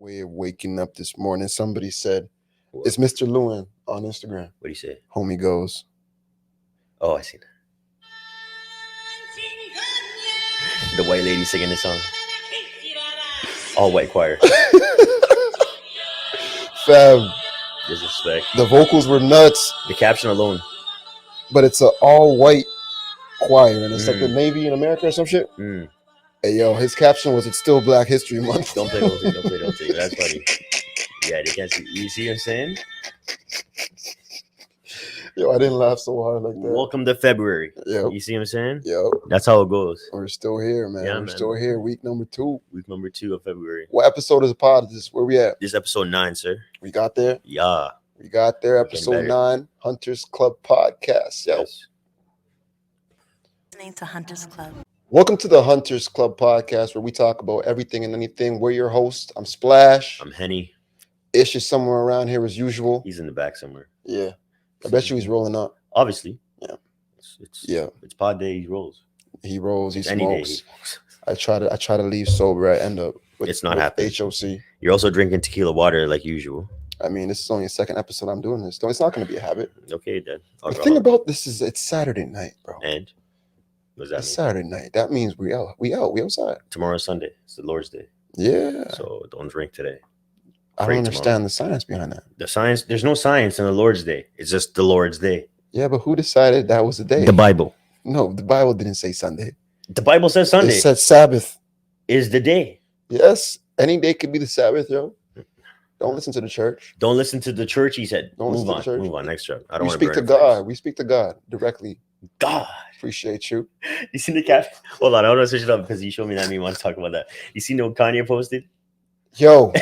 way of waking up this morning. Somebody said, What? it's Mr. Lewin on Instagram. What do you say? Homie goes. Oh, I see that. The white lady singing this song. All white choir. Fam, Disrespect. the vocals were nuts, The caption alone. but it's an all-white choir, and it's like the Navy in America or some shit. Hey, yo, his caption was, "It's still Black History Month." Don't play. That's funny. Yeah, they can't see. You see what I'm saying? Yo, I didn't laugh so hard like that. Welcome to February. Yep. You see what I'm saying? Yo, that's how it goes. We're still here, man. Yeah, we're still here. Week number 2. Week number 2 of February. What episode is the pod? Where we at? This is episode 9, sir. We got there? Yeah. We got there. Episode 9, Hunters Club Podcast. Yo. Yes. Listening to Hunters Club. Welcome to the Hunters Club Podcast, where we talk about everything and anything. We're your host. I'm Splash. I'm Henny. Ish is somewhere around here as usual. He's in the back somewhere. Yeah. I bet you he's rolling up. Obviously. Yeah. It's pod day. He rolls. He rolls. He Any day smokes. he smokes. I try to leave sober. I end up with, it's not happening. HOC. You're also drinking tequila water like usual. I mean, this is only the second episode I'm doing this. So it's not going to be a habit. Okay, then. The thing about this is it's Saturday night, bro. And what does that mean? Saturday night. That means we outside. Tomorrow's Sunday. It's the Lord's Day. Yeah. So don't drink today. I don't understand the science behind that. The science, there's no science in the Lord's Day. It's just the Lord's Day. Yeah, but who decided that was the day? The Bible. No, the Bible didn't say Sunday. The Bible says Sunday. It said Sabbath. Is the day. Yes. Any day could be the Sabbath, yo. Don't listen to the church. Don't listen to the church, he said. Move on. Move on. Next job. I don't want to speak to God. We speak to God directly. God. Appreciate you. You seen the caption? Hold on. I want to switch it up because you showed me that meme. I want to talk about that. You seen what Kanye posted? Yo.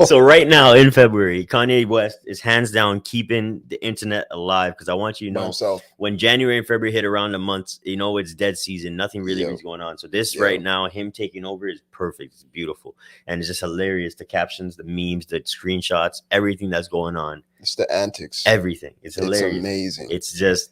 So right now in February, Kanye West is hands down keeping the internet alive, because I want you to know when January and February hit around the months, you know, it's dead season. Nothing really is going on. So this right now, him taking over is perfect. It's beautiful. And it's just hilarious. The captions, the memes, the screenshots, everything that's going on. It's the antics. Everything. It's hilarious. It's amazing. It's just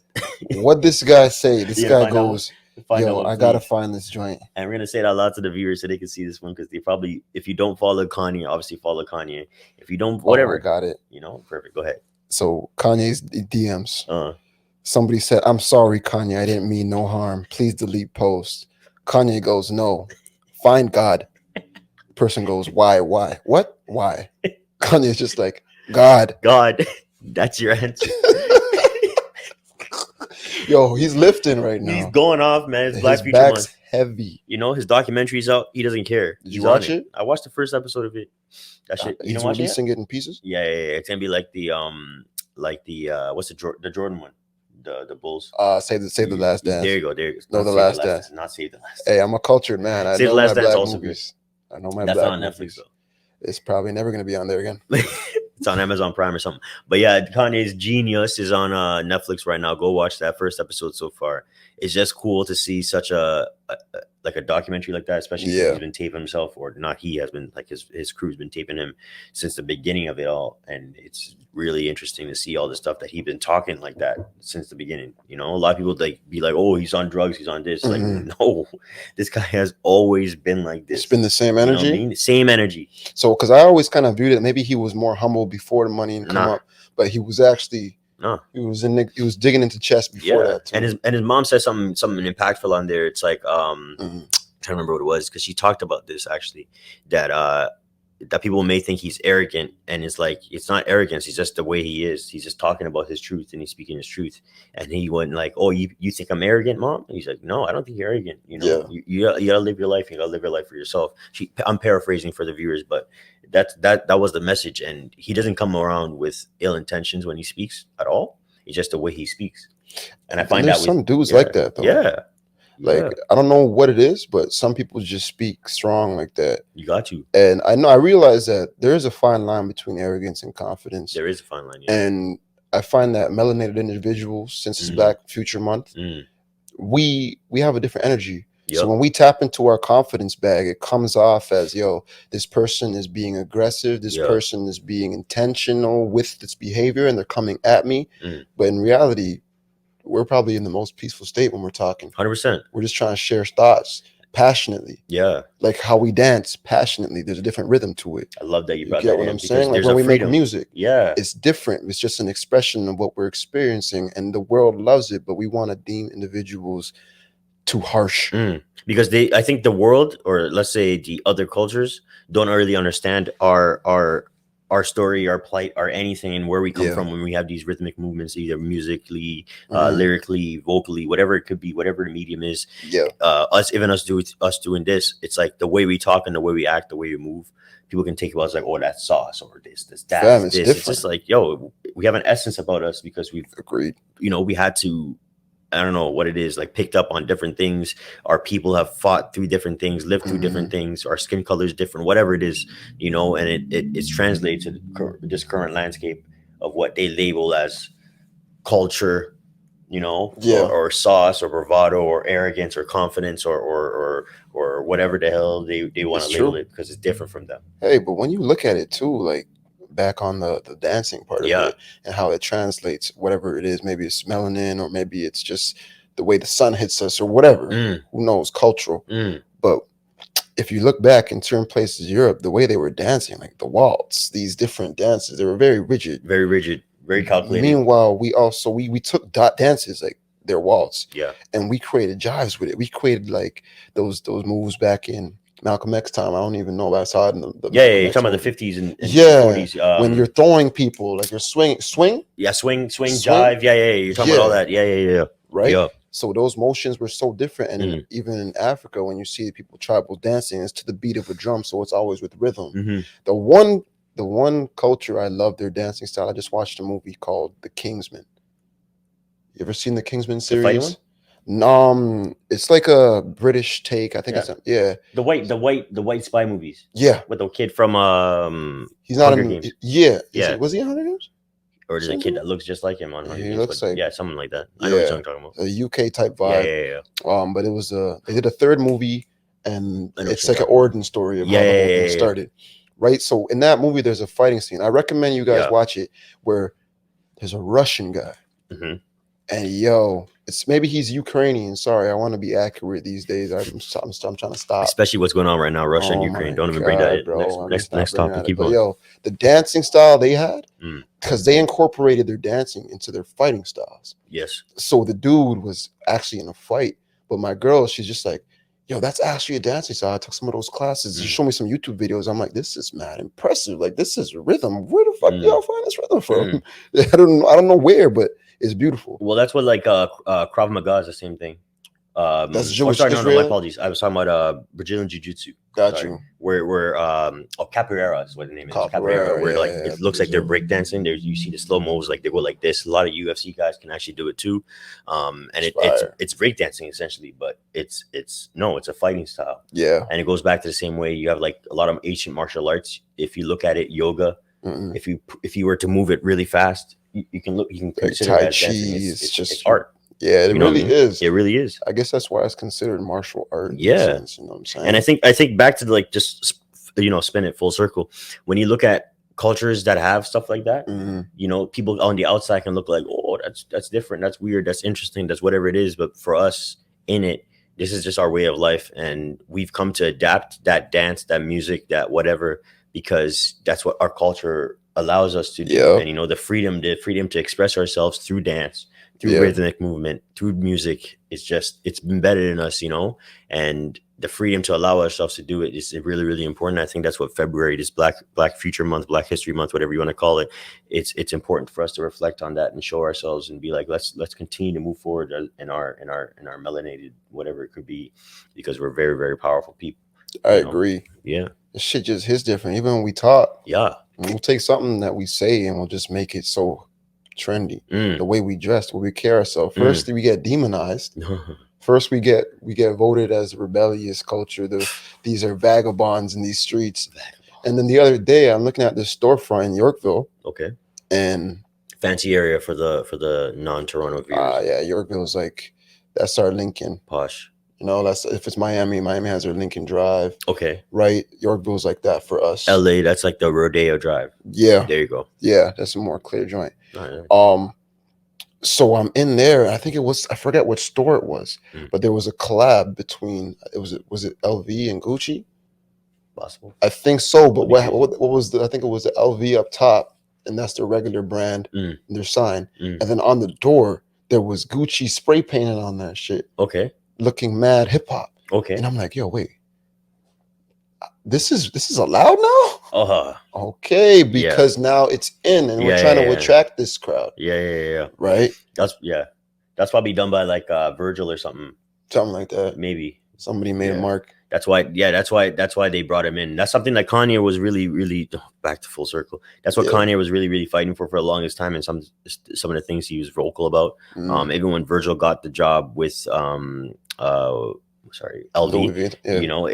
what this guy say. This guy goes, yo, I gotta find this joint. And we're gonna say it out loud to the viewers so they can see this one, because they probably, if you don't follow Kanye, obviously follow Kanye. If you don't, whatever. I got it. You know, perfect. Go ahead. So Kanye's DMs. Somebody said, "I'm sorry, Kanye. I didn't mean no harm. Please delete post." Kanye goes, "No, find God." Person goes, "Why? What? Why?" Kanye's just like, God. That's your answer. Yo, he's lifting right now. He's going off, man. It's Black Future back's Month. Heavy. You know, his documentary's out. He doesn't care. Did you watch it? I watched the first episode of it. That shit. You he's know, releasing it in pieces. Yeah. It's gonna be like the what's the Jordan one, the Bulls. Save the Last Dance. There you go. No, the Last Dance. Not Save the Last Dance. Hey, I'm a cultured man. I Save know the Last my Dance black also movies. Good. I know my That's black on movies. Netflix though. It's probably never gonna be on there again. It's on Amazon Prime or something. But yeah, Kanye's Genius is on Netflix right now. Go watch that first episode so far. It's just cool to see such a documentary like that, especially since he's been taping himself, or not. He has been, like, his crew's been taping him since the beginning of it all, and it's really interesting to see all the stuff that he's been talking like that since the beginning. You know, a lot of people be like, "Oh, he's on drugs, he's on this." Like, no, this guy has always been like this. It's been the same energy. You know what I mean? Same energy. So, because I always kind of viewed it, maybe he was more humble before the money come up, but he was actually. He was digging into chess before that too. And his mom said something impactful on there. It's like I'm trying to remember what it was, because she talked about this actually, that people may think he's arrogant, and it's like, it's not arrogance, it's just the way he is. He's just talking about his truth, and he's speaking his truth. And he went like, "Oh, you think I'm arrogant, Mom?" And he's like, "No, I don't think you're arrogant. You know, you gotta live your life. You gotta live your life for yourself." I'm paraphrasing for the viewers, but that was the message. And he doesn't come around with ill intentions when he speaks at all. It's just the way he speaks. And I find some dudes like that though. I don't know what it is, but some people just speak strong like that. You got to. And I realize that there is a fine line between arrogance and confidence. There is a fine line. And I find that melanated individuals, since it's Black Future Month, we have a different energy. So when we tap into our confidence bag, it comes off as, yo, this person is being aggressive. This person is being intentional with this behavior, and they're coming at me. But in reality, we're probably in the most peaceful state when we're talking. 100%. We're just trying to share thoughts. passionately. Yeah. Like how we dance passionately. There's a different rhythm to it. I love that you You brought get that what in I'm because saying? Like there's when a we make freedom. music, Yeah. it's different. It's just an expression of what we're experiencing, and the world loves it, but we want to deem individuals too harsh. Because I think the world, or let's say the other cultures, don't really understand our story, our plight, or anything, and where we come from when we have these rhythmic movements, either musically, lyrically, vocally, whatever it could be, whatever the medium is. Yeah. Us doing this, it's like the way we talk and the way we act, the way we move. People can take it as like, oh, that's sauce, or this, that, Fam, it's this. different. It's just like, yo, we have an essence about us because we've agreed. We had to. I don't know what it is, like picked up on different things. Our people have fought through different things, lived through different things. Our skin color is different, whatever it is, and it's translated to this current landscape of what they label as culture, or sauce or bravado or arrogance or confidence or whatever the hell they want to label it, because it's different from them. Hey, but when you look at it too, like back on the dancing part of it and how it translates, whatever it is, maybe it's melanin or maybe it's just the way the sun hits us or whatever, who knows, cultural. But if you look back in certain places, Europe, the way they were dancing, like the waltz, these different dances, they were very rigid, very calculated. Meanwhile, we took dances like their waltz, and we created jives with it. We created like those moves back in Malcolm X time. I don't even know, but I saw it in the you're talking about the 50s and 40s. When you're throwing people, like you're swing, swing, jive, you're talking about all that, right? Yeah. So those motions were so different, and even in Africa, when you see people tribal dancing, it's to the beat of a drum, so it's always with rhythm. The one culture I love their dancing style. I just watched a movie called The Kingsman. You ever seen the Kingsman series? It's like a British take. I think it's the white spy movies. Yeah, with the kid from he's not Hunger in Games. Was he in Hunger Games? Or there's a kid that looks just like him on Hunger Games. He looks like something like that. I know what you're talking about. A UK type vibe. Yeah. But it was they did a third movie, and it's like an origin story of how the whole thing started. Right. So in that movie, there's a fighting scene. I recommend you guys watch it, where there's a Russian guy. And it's maybe he's Ukrainian. Sorry, I want to be accurate these days. I'm trying to stop. Especially what's going on right now, Russia and Ukraine. Don't even bring that, bro. Next topic. Keep going. The dancing style they had, because they incorporated their dancing into their fighting styles. Yes. So the dude was actually in a fight, but my girl, she's just like, yo, that's actually a dancing style. I took some of those classes. She showed me some YouTube videos. I'm like, this is mad impressive. Like, this is rhythm. Where the fuck y'all find this rhythm from? I don't know where, but it's beautiful. Well, that's what like Krav Maga is the same thing. That's Jewish. No, my apologies. I was talking about Brazilian Jiu-Jitsu. Got you. Where capoeira is what the name is. Capoeira, where it looks like they're breakdancing. You see the slow moves, like they go like this. A lot of UFC guys can actually do it too. And it's breakdancing essentially, but it's a fighting style. Yeah. And it goes back to the same way you have like a lot of ancient martial arts. If you look at it, yoga. If you were to move it really fast, you can consider Tai it Chi. it's art. Yeah, it really is. It really is. I guess that's why it's considered martial art. Yeah, sense, you know what I'm saying. And I think back to like just spin it full circle. When you look at cultures that have stuff like that, people on the outside can look like, oh, that's different, that's weird, that's interesting, that's whatever it is. But for us in it, this is just our way of life, and we've come to adapt that dance, that music, that whatever, because that's what our culture allows us to do. And the freedom to express ourselves through dance, through rhythmic movement, through music, it's embedded in us, and the freedom to allow ourselves to do it is really, really important. I think that's what February, this Black Future Month, Black History Month, whatever you want to call it, it's important for us to reflect on that and show ourselves and be like, let's continue to move forward in our melanated, whatever it could be, because we're very, very powerful people. I agree. Yeah. This shit just hits different. Even when we talk. Yeah. We'll take something that we say and we'll just make it so trendy. The way we dress, the way we carry ourselves. First, we get demonized. First, we get voted as rebellious culture. These are vagabonds in these streets. And then the other day, I'm looking at this storefront in Yorkville. Okay. And fancy area for the non-Toronto viewers. Yeah, Yorkville's like, that's our Lincoln. Posh. That's if it's Miami has their Lincoln Drive. Okay. Right? Yorkville's like that for us. LA, that's like the Rodeo Drive. Yeah. There you go. Yeah, that's a more clear joint. Right. So I'm in there. I think I forget what store it was, but there was a collab between was it LV and Gucci? Possible. I think so. But what was I think it was the LV up top, and that's their regular brand, their sign. And then on the door there was Gucci spray painted on that shit. Okay. Looking mad hip hop. Okay. And I'm like, yo, wait. This is allowed now? Okay, because now it's in and we're trying to attract this crowd. Yeah. Right? That's probably done by like Virgil or something. Something like that. Maybe. Somebody made a mark. That's why they brought him in. That's something that Kanye was really back to full circle. That's what Kanye was really fighting for the longest time, and some of the things he was vocal about. Even when Virgil got the job with LV, you know,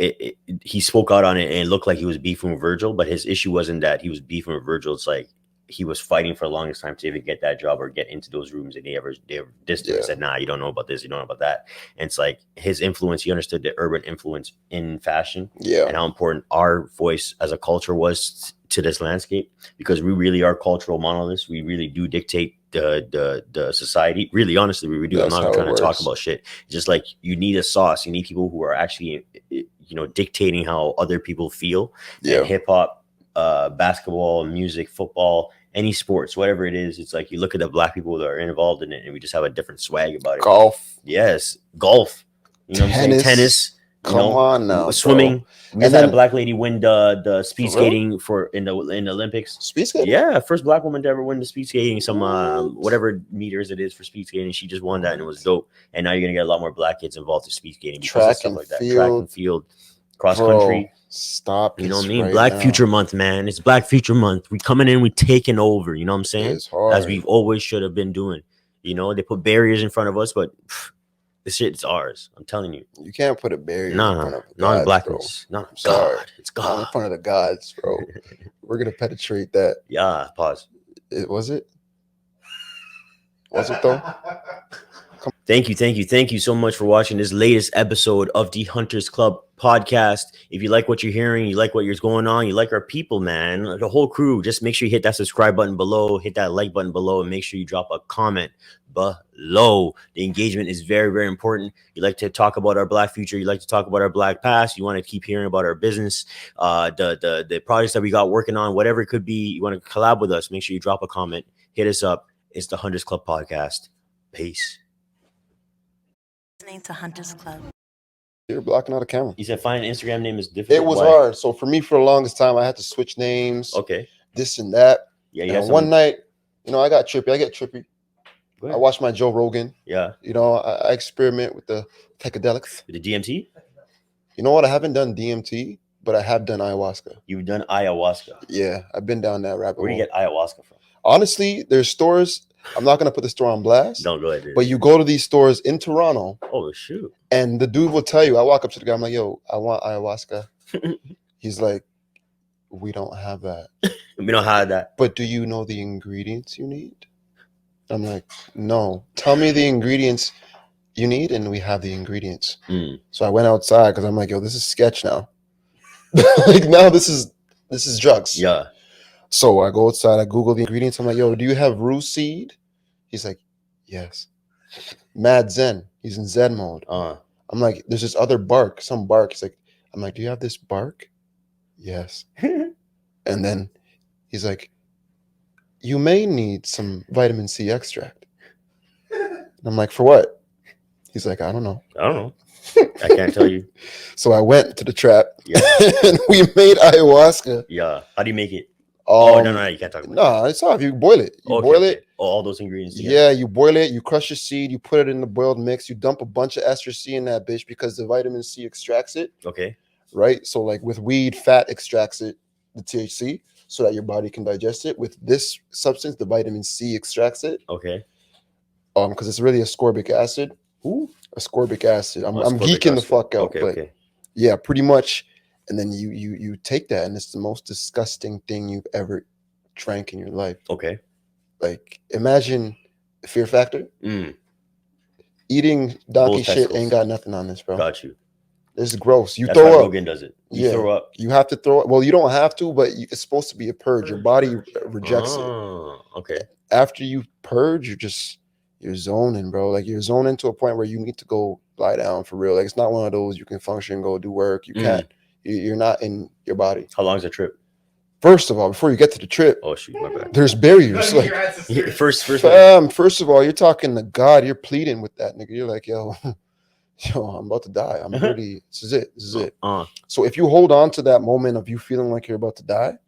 he spoke out on it, and it looked like he was beefing with Virgil, but his issue wasn't that he was beefing with Virgil. It's like he was fighting for the longest time to even get that job or get into those rooms, and they ever dissed him and said, nah, you don't know about this, you don't know about that. And it's like his influence, he understood the urban influence in fashion, and how important our voice as a culture was to this landscape, because we really are cultural monoliths. We really do dictate the society. Really, honestly, we do. I'm not trying to talk about shit. Just like you need a sauce, you need people who are actually, you know, dictating how other people feel. And hip hop, basketball, music, football, any sports, whatever it is, it's like you look at the black people that are involved in it, and we just have a different swag about it. Golf. Yes, golf. You know what I'm saying? Tennis. Come on now. Swimming. We just had a black lady win the speed skating in the Olympics. Speed skating? Yeah, first black woman to ever win the speed skating, some whatever meters it is for speed skating. She just won that, and it was dope. And now you're gonna get a lot more black kids involved in speed skating, track and like that. Track and field, cross country. Stop. You know what I mean? Black Future Month, man. It's Black Future Month. We coming in, we taking over. You know what I'm saying? As we've always should have been doing. You know, they put barriers in front of us, but this shit is ours. I'm telling you. You can't put a barrier in front of non-blackness. No, I'm sorry. It's God. Not in front of the gods, bro. We're gonna penetrate that. Yeah. Pause. Was it? Was it though? Thank you so much for watching this latest episode of the Hunters Club podcast. If you like what you're hearing, you like what's going on, you like our people, man, the whole crew, just make sure you hit that subscribe button below, hit that like button below, and make sure you drop a comment below. The engagement is very, very important. You like to talk about our black future, you like to talk about our black past, you want to keep hearing about our business, the projects that we got working on, whatever it could be, you want to collab with us, make sure you drop a comment, hit us up. It's the Hunters Club podcast. Peace. To Hunters Club. You're blocking out a camera. You said find an Instagram name is different. It was hard. So for me, for the longest time, I had to switch names. Okay. This and that. Yeah. One night, you know, I got trippy. I get trippy. I watch my Joe Rogan. Yeah. You know, I experiment with the psychedelics. With the DMT? You know what? I haven't done DMT, but I have done ayahuasca. You've done ayahuasca? Yeah, I've been down that rabbit hole. Where do you get ayahuasca from? Honestly, there's stores. I'm not gonna put the store on blast. Don't go ahead. Dude. But you go to these stores in Toronto. Oh shoot! And the dude will tell you. I walk up to the guy. I'm like, "Yo, I want ayahuasca." He's like, "We don't have that. We don't have that. But do you know the ingredients you need?" I'm like, "No. Tell me the ingredients you need, and we have the ingredients." So I went outside because I'm like, "Yo, this is sketch now. Like now, this is drugs." Yeah. So I go outside, I Google the ingredients. I'm like, yo, do you have rue seed? He's like, yes. Mad Zen. He's in Zen mode. I'm like, there's this other bark, some bark. He's like, I'm like, do you have this bark? Yes. And then he's like, you may need some vitamin C extract. And I'm like, for what? He's like, I don't know. I can't tell you. So I went to the trap and we made ayahuasca. Yeah. How do you make it? No, you can't talk about it. No, it's not. You boil it. You boil it. Oh, all those ingredients together. Yeah, you boil it, you crush your seed, you put it in the boiled mix, you dump a bunch of ester C in that bitch because the vitamin C extracts it. Okay. Right? So like with weed, fat extracts it, the THC, so that your body can digest it. With this substance, the vitamin C extracts it. Okay. Because it's really ascorbic acid. Ooh. Ascorbic acid. I'm geeking the fuck out. Okay. Yeah, pretty much. And then you take that, and it's the most disgusting thing you've ever drank in your life. Okay. Like, imagine Fear Factor. Eating donkey shit ain't got nothing on this, bro. Got you. This is gross. That's throw why up. Rogan does it. You throw up. You have to throw up. Well, you don't have to, but it's supposed to be a purge. Your body rejects it. Okay. After you purge, you're zoning, bro. Like you're zoning to a point where you need to go lie down for real. Like it's not one of those you can function, go do work. You can't. You're not in your body. How long's the trip? First of all, before you get to the trip, oh shoot, my bad. There's barriers. Like first of all, you're talking to God. You're pleading with that nigga. You're like, yo, I'm about to die. I'm really. This is it. This is it. So if you hold on to that moment of you feeling like you're about to die,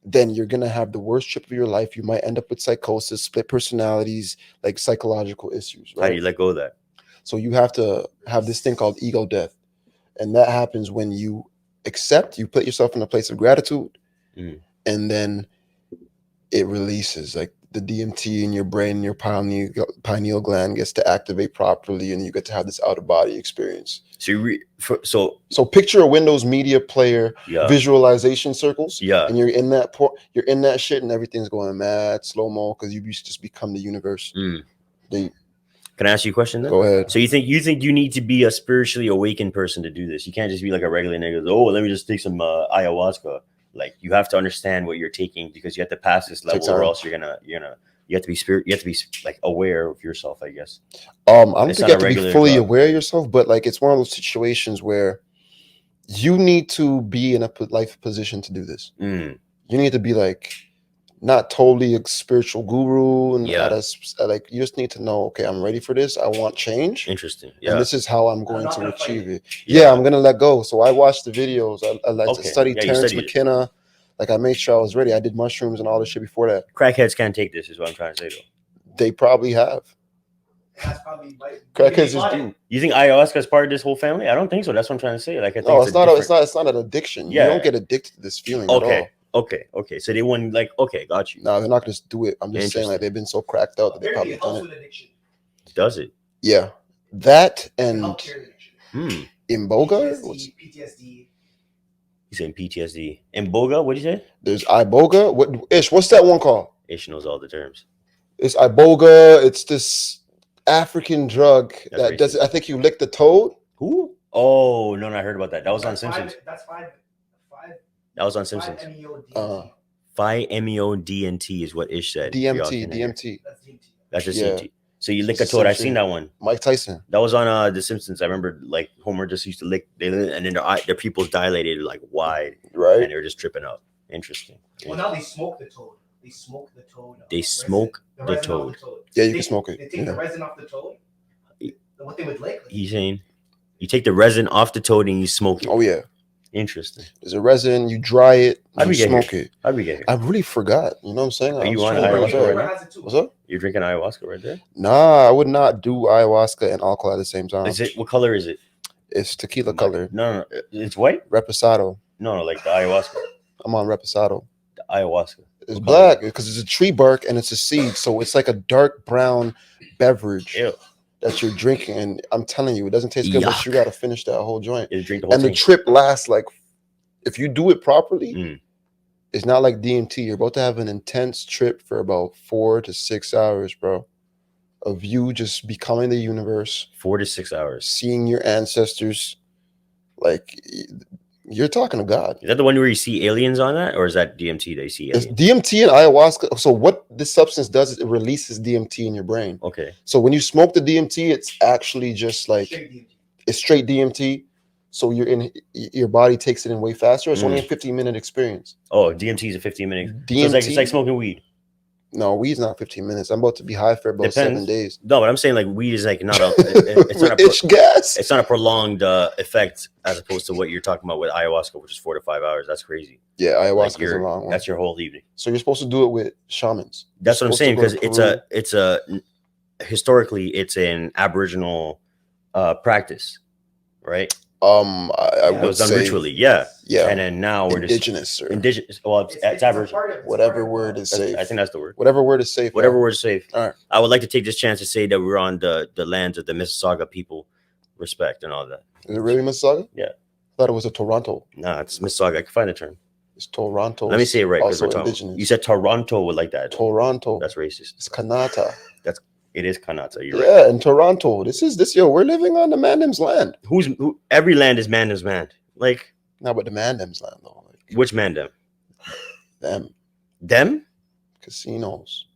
then you're gonna have the worst trip of your life. You might end up with psychosis, split personalities, like psychological issues. Right? How do you let go of that? So you have to have this thing called ego death, and that happens when you accept, you put yourself in a place of gratitude, and then it releases like the DMT in your brain, your pineal gland gets to activate properly, and you get to have this out of body experience. So so picture a Windows Media Player visualization circles, and you're in that shit, and everything's going mad slow mo because you just become the universe. Can I ask you a question then? Go ahead. So you think you need to be a spiritually awakened person to do this? You can't just be like a regular nigga. Oh, let me just take some ayahuasca. Like you have to understand what you're taking because you have to pass this level, or else you have to be you have to be like aware of yourself, I guess. I don't think you have to be fully aware of yourself, but like it's one of those situations where you need to be in a life position to do this. You need to be like not totally a spiritual guru, and like you just need to know, okay, I'm ready for this. I want change. Interesting. And this is how I'm going to achieve it. I'm gonna let go. So I watched the videos. I like to study Terrence McKenna. Like I made sure I was ready. I did mushrooms and all this shit before that. Crackheads can't take this, is what I'm trying to say though. They probably have. Crackheads just do. You think ayahuasca is part of this whole family? I don't think so. That's what I'm trying to say. Like I think it's not an addiction. You don't get addicted to this feeling at all. Okay. So they wouldn't like. Okay, got you. No, they're not going to do it. I'm just saying, like they've been so cracked out that they probably done it. Does it? Yeah, that and Iboga. PTSD. He's saying PTSD. Iboga. What did you say? There's Iboga. What's that one called? Ish knows all the terms. It's Iboga. It's this African drug that does. I think you lick the toad. Who? Oh no, I heard about that. That was on Simpsons. That's five. That was on Simpsons. 5-MeO-DNT is what Ish said. DMT. That's just DMT. So you lick a toad. I've seen that one. Mike Tyson. That was on The Simpsons. I remember like Homer just used to lick, and then their pupils dilated like wide, right? And they were just tripping out. Interesting. Well, now they smoke the toad. They smoke the toad. They smoke the toad. Yeah, you can smoke it. They take the resin off the toad. What they would lick. He's saying you take the resin off the toad and you smoke it. Oh yeah. Interesting. There's a resin, you dry it, you smoke it. How'd we get here? I really forgot. You know what I'm saying? Are you on ayahuasca right now? What's up? You're drinking ayahuasca right there? Nah, I would not do ayahuasca and alcohol at the same time. Is it? What color is it? It's tequila color. No, it's white? Reposado. No, like the ayahuasca. I'm on Reposado. The ayahuasca. It's black because it's a tree bark and it's a seed. So it's like a dark brown beverage. That you're drinking, and I'm telling you, it doesn't taste good, but you got to finish that whole joint. Drink the whole thing. The trip lasts like, if you do it properly, it's not like DMT. You're about to have an intense trip for about 4 to 6 hours, bro, of you just becoming the universe. 4 to 6 hours. Seeing your ancestors. Like, you're talking to God. Is that the one where you see aliens on that, or is that DMT that you see aliens? It's DMT and ayahuasca. So what this substance does is it releases DMT in your brain. Okay. So when you smoke the DMT, it's actually just like it's straight DMT. So your body takes it in way faster. It's only a 15-minute experience. Oh, DMT is a 15-minute. DMT, so it's like smoking weed. No, weed's not 15 minutes. I'm about to be high for about 7 days. No, but I'm saying like weed is like not a it's not a prolonged effect as opposed to what you're talking about with ayahuasca, which is 4 to 5 hours. That's crazy. Yeah, ayahuasca is a long one. That's your whole evening. So you're supposed to do it with shamans. That's what I'm saying, because it's a historically it's an Aboriginal practice, right? I would was done say ritually, yeah, and then now we're indigenous. Well, it's Aboriginal. Whatever word is safe. I think that's the word. Whatever word is safe. Whatever word is safe. All right. I would like to take this chance to say that we're on the lands of the Mississauga people. Respect and all that. Is it really Mississauga? Yeah. I thought it was a Toronto. Nah, it's Mississauga. I can find the term. It's Toronto. Let me say it right. Also indigenous. You said Toronto would like that. Toronto. That's racist. It's Kanata. It is Kanata. You're right. Yeah, in Toronto. We're living on the Mandem's land. Every land is Mandem's land. Like, no, but the Mandem's land though. Like, which Mandem? Them. Them? Casinos.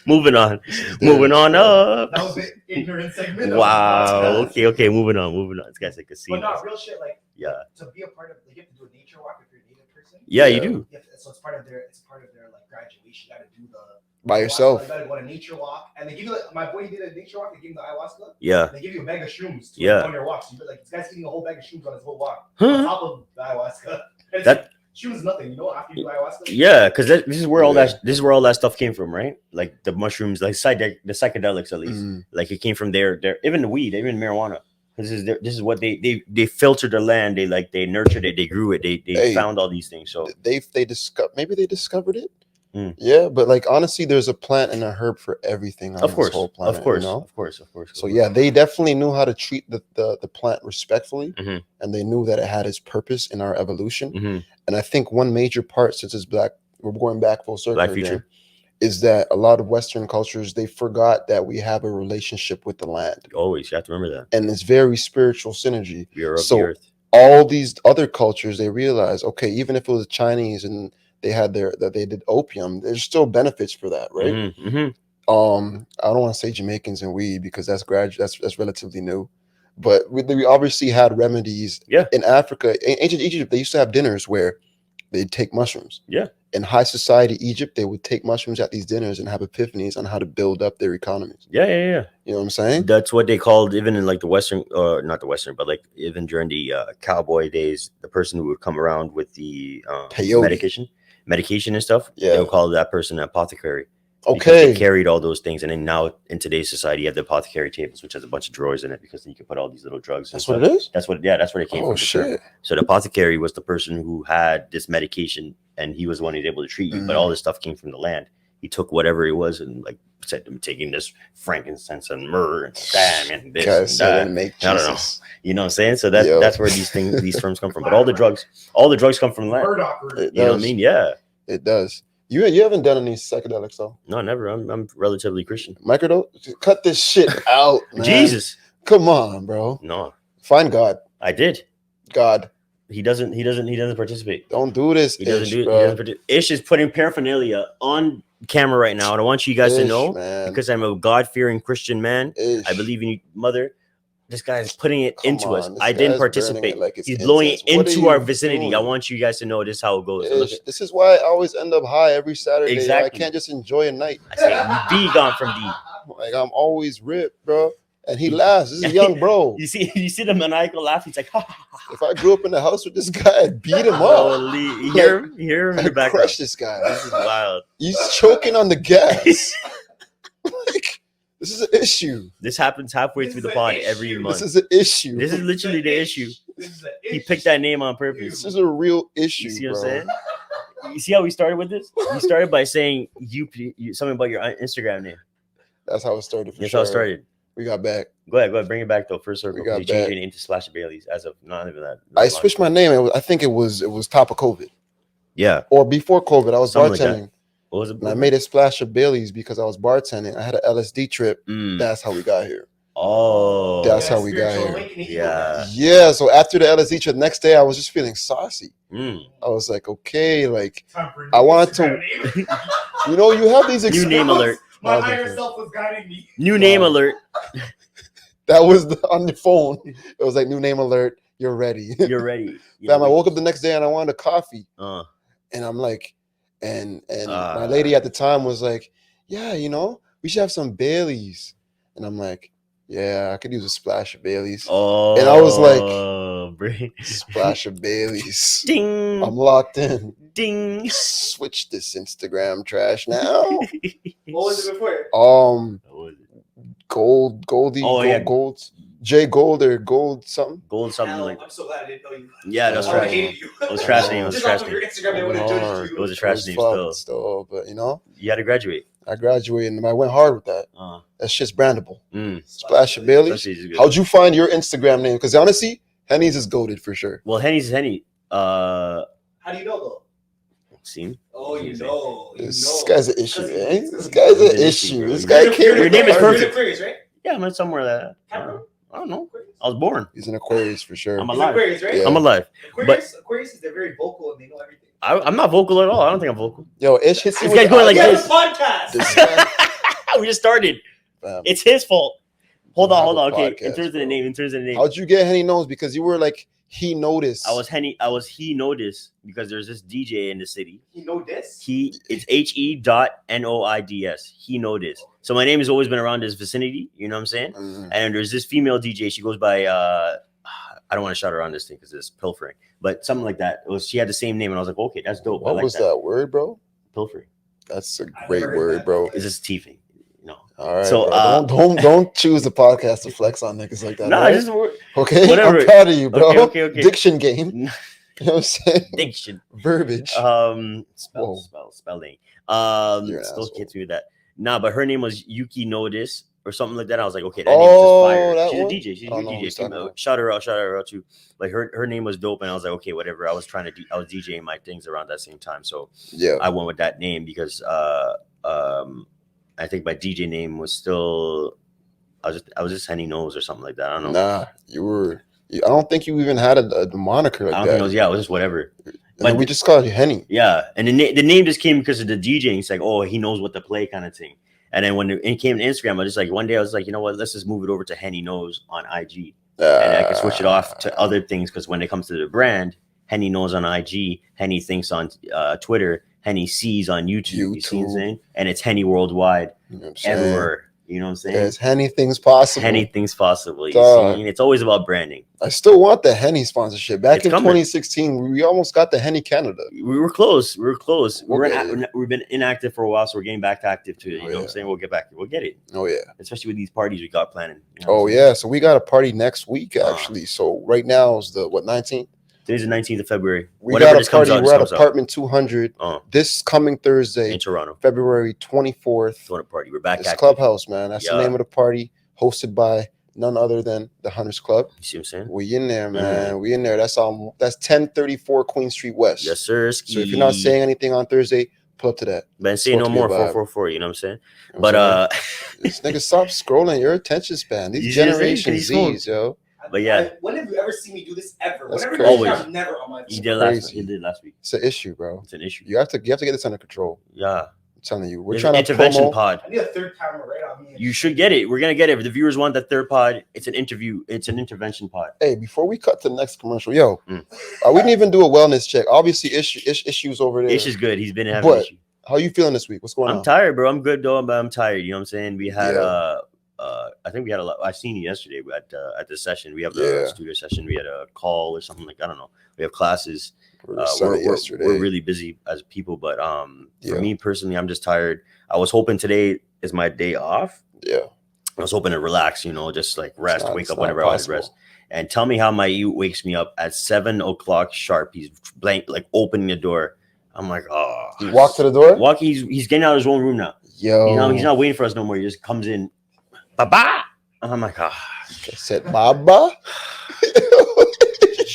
Moving on. Moving on up. That was the ignorant segment. Wow. Okay. Moving on. This guy's like a But no, real shit. Like, to be a part of, you have to do a nature walk if you're a native person. Yeah, you do. So it's part of their like graduation. You got to do the by yourself. You got to go on a nature walk, and they give you my boy did a nature walk. They give him the ayahuasca. Yeah. They give you a bag of shrooms to on your walk. So like this guy's eating a whole bag of shrooms on his whole walk on top of the ayahuasca. That shrooms is nothing, after you do ayahuasca. Yeah, because this is where all that stuff came from, right? Like the mushrooms, like the psychedelics at least. Like it came from there. Even the weed, even marijuana. This is what they filtered the land. They nurtured it. They grew it. They found all these things. So they discovered it. Yeah, but like honestly, there's a plant and a herb for everything on this whole planet. Of course. So yeah, they definitely knew how to treat the plant respectfully, and they knew that it had its purpose in our evolution. And I think one major part, since it's we're going back full circle, again, is that a lot of Western cultures, they forgot that we have a relationship with the land. Always, you have to remember that. And it's very spiritual synergy. You're of the earth. All these other cultures, they realize, okay, even if it was Chinese and they had they did opium, there's still benefits for that, right? I don't want to say Jamaicans and weed because that's relatively new, but we obviously had remedies. In Africa, in ancient Egypt, they used to have dinners where they'd take mushrooms. In high society Egypt, they would take mushrooms at these dinners and have epiphanies on how to build up their economies. You know what I'm saying? That's what they called, even in like the Western, not the Western, but like even during the cowboy days, the person who would come around with the medication and stuff, they would call that person an apothecary. Okay. They carried all those things. And then now in today's society, you have the apothecary tables, which has a bunch of drawers in it because then you can put all these little drugs. That's what it is? That's where it came from. Oh, shit. So the apothecary was the person who had this medication and he was the one who's able to treat you. But all this stuff came from the land. He took whatever it was and like said, I'm taking this frankincense and myrrh and damn and this and that. I don't know. You know what I'm saying? So that's where these terms come from. But all the drugs come from the land. You know what I mean? Yeah. It does. You haven't done any psychedelics though? No, never. I'm relatively Christian. Microdose? Cut this shit out, man. Jesus. Come on, bro. No. Find God. I did. God. He doesn't participate. Don't do this. He doesn't Ish is putting paraphernalia on camera right now, and I want you guys to know, because I'm a God-fearing Christian man. I believe in you, mother. This guy is putting it into us. I didn't participate. He's blowing it into our vicinity. I want you guys to know this is how it goes. This is why I always end up high every Saturday. Exactly. I can't just enjoy a night. I say, be gone from D. Like I'm always ripped, bro. And he laughs. This is young bro. You see the maniacal laugh. He's like, ha, ha, ha. If I grew up in the house with this guy, I'd beat him up. Holy, you hear him in the background. Crush this guy. This is wild. He's choking on the gas. Like, this is an issue. This happens halfway through the pod every month. This is an issue. This is literally the issue. He picked that name on purpose. This is a real issue. You see what I'm saying? You see how we started with this? We started by saying you something about your Instagram name. That's how it started. That's how it started. We got back. Go ahead, bring it back though. First circle. We got you changed your name to Splash Bailey's as of not even that. I switched my name. I think it was top of COVID. Yeah. Or before COVID, I was something bartending. Like what was it? And I made a splash of Bailey's because I was bartending. I had an LSD trip. That's how we got here. Oh. That's how we got here. Yeah. Yeah. So after the LSD trip, next day I was just feeling saucy. I was like, okay, like I wanted to. You have these new name alert. My higher self was guiding me. New name alert. That was on the phone. It was like new name alert. You're ready. You're ready. I woke up the next day and I wanted a coffee. And I'm like, and my lady at the time was like, yeah, we should have some Baileys. And I'm like, yeah, I could use a splash of Baileys. Oh, and I was like, splash of Baileys. Ding. I'm locked in. Ding. Switch this Instagram trash now. What was it before? Goldie. Oh, yeah. Gold. J Gold or Gold something. Gold something Hell, like. I'm so glad I didn't know you. Yeah, that's right. It was trash name. It was trash name. It was a trash name still, but you had to graduate. I graduated and I went hard with that. That shit's brandable. Splash of Bailey's. Good. How'd you find your Instagram name? Because honestly, Henny's is goated for sure. Well, Henny's Henny. How do you know though? See? Oh, you know. This guy's an issue, man. This guy's an issue. This guy can't. Your name is perfect. Curious, right? Yeah, I'm somewhere that. I don't know. I was born. He's an Aquarius for sure. I'm alive. Aquarius, right? Yeah. I'm alive. Aquarius is they're very vocal and they know everything. I'm not vocal at all. I don't think I'm vocal. Yo, Ish hits you This guy's going like Yeah, this. the podcast. This man, We just started. It's his fault. Hold on. Okay, in terms of the name. How'd you get Henny Knows? Because you were like, he noticed. I was he noticed because there's this DJ in the city. He know this? It's HE.NOIDS. He noticed. So my name has always been around this vicinity. You know what I'm saying? Mhm. And there's this female DJ. She goes by I don't want to shout her on this thing because it's pilfering, but something like that. She had the same name, and I was like, okay, that's dope. What was that word, bro? Pilfering. That's a great word, bro. Is this teething? No. All right. So don't choose the podcast to flex on niggas like that. No, right? just okay. whatever. I'm proud of you, bro. Okay. Diction game. You know what I'm saying? Diction. Verbiage. Spelling. You're an Still asshole. gets me with that. Nah, but her name was Yuki Notice or something like that. I was like, okay, that name is just fire. that She's one? a DJ. She's a I don't know who DJ. you're talking about. Shout her out too. Like her name was dope, and I was like, okay, whatever. I was DJing my things around that same time, so Yeah. I went with that name because I think my DJ name was still I was just Henny Knows or something like that. I don't know. Nah, you were. I don't think you even had a moniker like I don't that. think it was. Yeah, it was just whatever. And then we just called you Henny. Yeah, and the name just came because of the DJing. It's like, oh, he knows what to play, kind of thing. And then when it came to Instagram, I just like one day I was like, you know what? Let's just move it over to Henny Knows on IG, and I can switch it off to other things because when it comes to the brand, Henny Knows on IG, Henny Thinks on Twitter, Henny Sees on YouTube. You see what I'm saying? And it's Henny worldwide, You know what I'm saying? everywhere. You know what I'm saying? There's Henny things possible. Anything's possible. You Dog. see? It's always about branding. I still want the Henny sponsorship. Back It's in coming. 2016, we almost got the Henny Canada. We were close. We'll get it. We've been inactive for a while, so we're getting back to active too. You know what yeah. I'm saying? We'll get back. We'll get it. Oh yeah. Especially with these parties we got planning. You know Oh what I'm saying? yeah. So we got a party next week actually. So right now is the 19th. Today's the 19th of February. We Whatever got a this comes party. out, We're this at comes out. apartment 200 this coming Thursday, in Toronto. February 24th. Toronto party. We're back It's active. Clubhouse, man. That's the Yeah. name of the party. Hosted by none other than the Hunters Club. You see what I'm saying? We in there, man. We in there. That's 1034 Queen Street West. Yes, sir. So if you're not saying anything on Thursday, pull up to that. Ben, say no supposed to be a more. vibe. 444. You know what I'm saying? You know what But I'm saying? This nigga, stop scrolling your attention span. You These see what I'm saying? Generation 'Cause he's Z's, yo. But yeah. When have you ever seen me do this ever? That's Whenever crazy. you guys, I'm never on my he phone. did last week. It's an issue, bro. It's an issue. You have to get this under control. Yeah. I'm telling you. We're There's trying an to intervention promote. pod. I need a third camera right on me. You should get it. We're gonna get it. If the viewers want that third pod, it's an interview. It's an intervention pod. Hey, before we cut to the next commercial, yo, Mm. we didn't even do a wellness check. Obviously, issues over there. Ish is good. He's been having But issues. how you feeling this week? What's going I'm on? tired, bro. I'm good though, but I'm tired. You know what I'm saying? We had Yeah. I think we had a lot. I seen you yesterday at the session. We have the Yeah. studio session. We had a call or something like I don't know. We have classes. Yesterday. We're really busy as people, but for Yeah. me personally, I'm just tired. I was hoping today is my day off. Yeah. I was hoping to relax, just like rest, not- wake it's up not whenever I wanted to possible. rest. And tell me how my youth wakes me up at 7 o'clock sharp. He's blank, like opening the door. I'm like, oh, You walk to the door? walk. He's getting out of his own room now. Yo. He's not waiting for us no more. He just comes in, baba. And I'm like, ah, I said, Baba?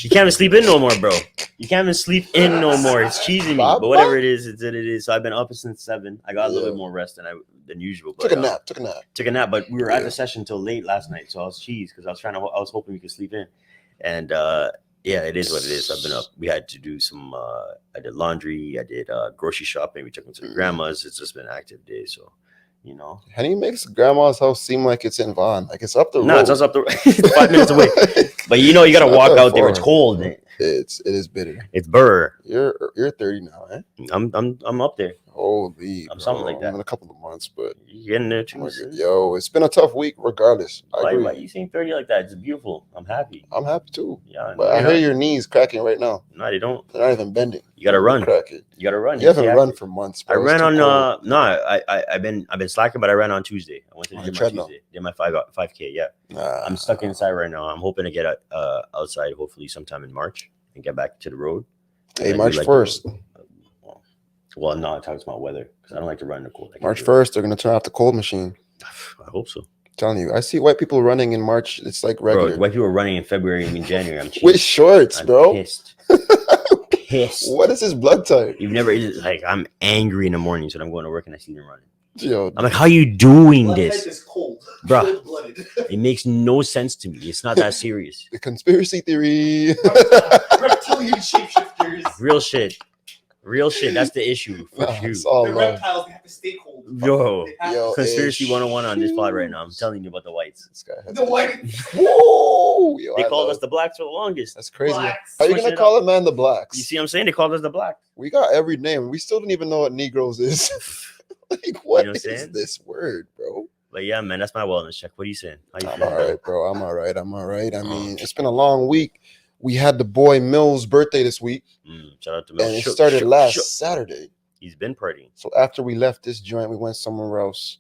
you can't even sleep in no more, bro. You can't even sleep in no more. It's cheesing me, Baba? but whatever it is, it's what it is. So I've been up since 7. I got a little Yeah. bit more rest than usual. But, Took a nap. Took a nap, but we were at Yeah. the session till late last night, so I was cheesed because I was hoping we could sleep in, and yeah, it is what it is. I've been up. We had to do some. I did laundry. I did grocery shopping. We took them to the grandma's. It's just been an active day, so Henny makes grandma's house seem like it's in Vaughan. Like it's up the road. No, it's just up the it's 5 minutes away. But you gotta It's not walk that out there. It's far. cold. It is bitter. It's burr. You're 30 now, eh? I'm up there. Holy, I'm something like that. I'm in a couple of months, but You getting there too? yo, it's been a tough week regardless. I agree. Why you seem 30 like that? It's beautiful. I'm happy. I'm happy too. Yeah, But I hear your knees cracking right now. no, they don't. They're not even bending. You gotta run. Cracking. You gotta run. You haven't stay run active. for months. I Bro. ran It's on too cold. I've been slacking, but I ran on Tuesday. I went to On the the gym on treadmill. Tuesday. Did my 5K. Yeah, Nah. I'm stuck inside right now. I'm hoping to get outside hopefully sometime in March and get back to the road. Hey, I do March like 1st. Well, no, I'm talking about weather because I don't like to run in the cold. I can't March do it. 1st, they're gonna turn off the cold machine. I hope so. telling you, I see white people running in March. It's like regular. Bro, white people are running in February. I mean January. I'm cheating. With shorts, I'm bro. Pissed. Pissed. What is his blood type? You've never like I'm angry in the mornings when I'm going to work and I see them running. Yo, I'm like, how you doing Blood this? type is cold. Bruh. Cold-blooded. It makes no sense to me. It's not that serious. the conspiracy theory. Reptilian shapeshifters. Real shit. Real shit. That's the issue for Nah, you. it's all The love. reptiles, they have to stay cold. Yo. They have Yo, to- Conspiracy ish. 101 on this pod right now. I'm telling you about the whites. This guy has The white Whoa! Yo, They I called love- us the blacks for the longest. That's crazy. blacks. How you Switching gonna it call up. it, man? The blacks. You see what I'm saying? They called us the blacks. We got every name. We still don't even know what Negroes is. Like, what what I'm is saying? this word, bro? But yeah, man, that's my wellness check. What are you saying? How you I'm feeling, all bro? right, bro. I'm all right. I'm all right. I mean, it's been a long week. We had the boy Mill's birthday this week, Shout out to Mel. and it Shook, started shook, last shook. Saturday. He's been partying. So after we left this joint, we went somewhere else,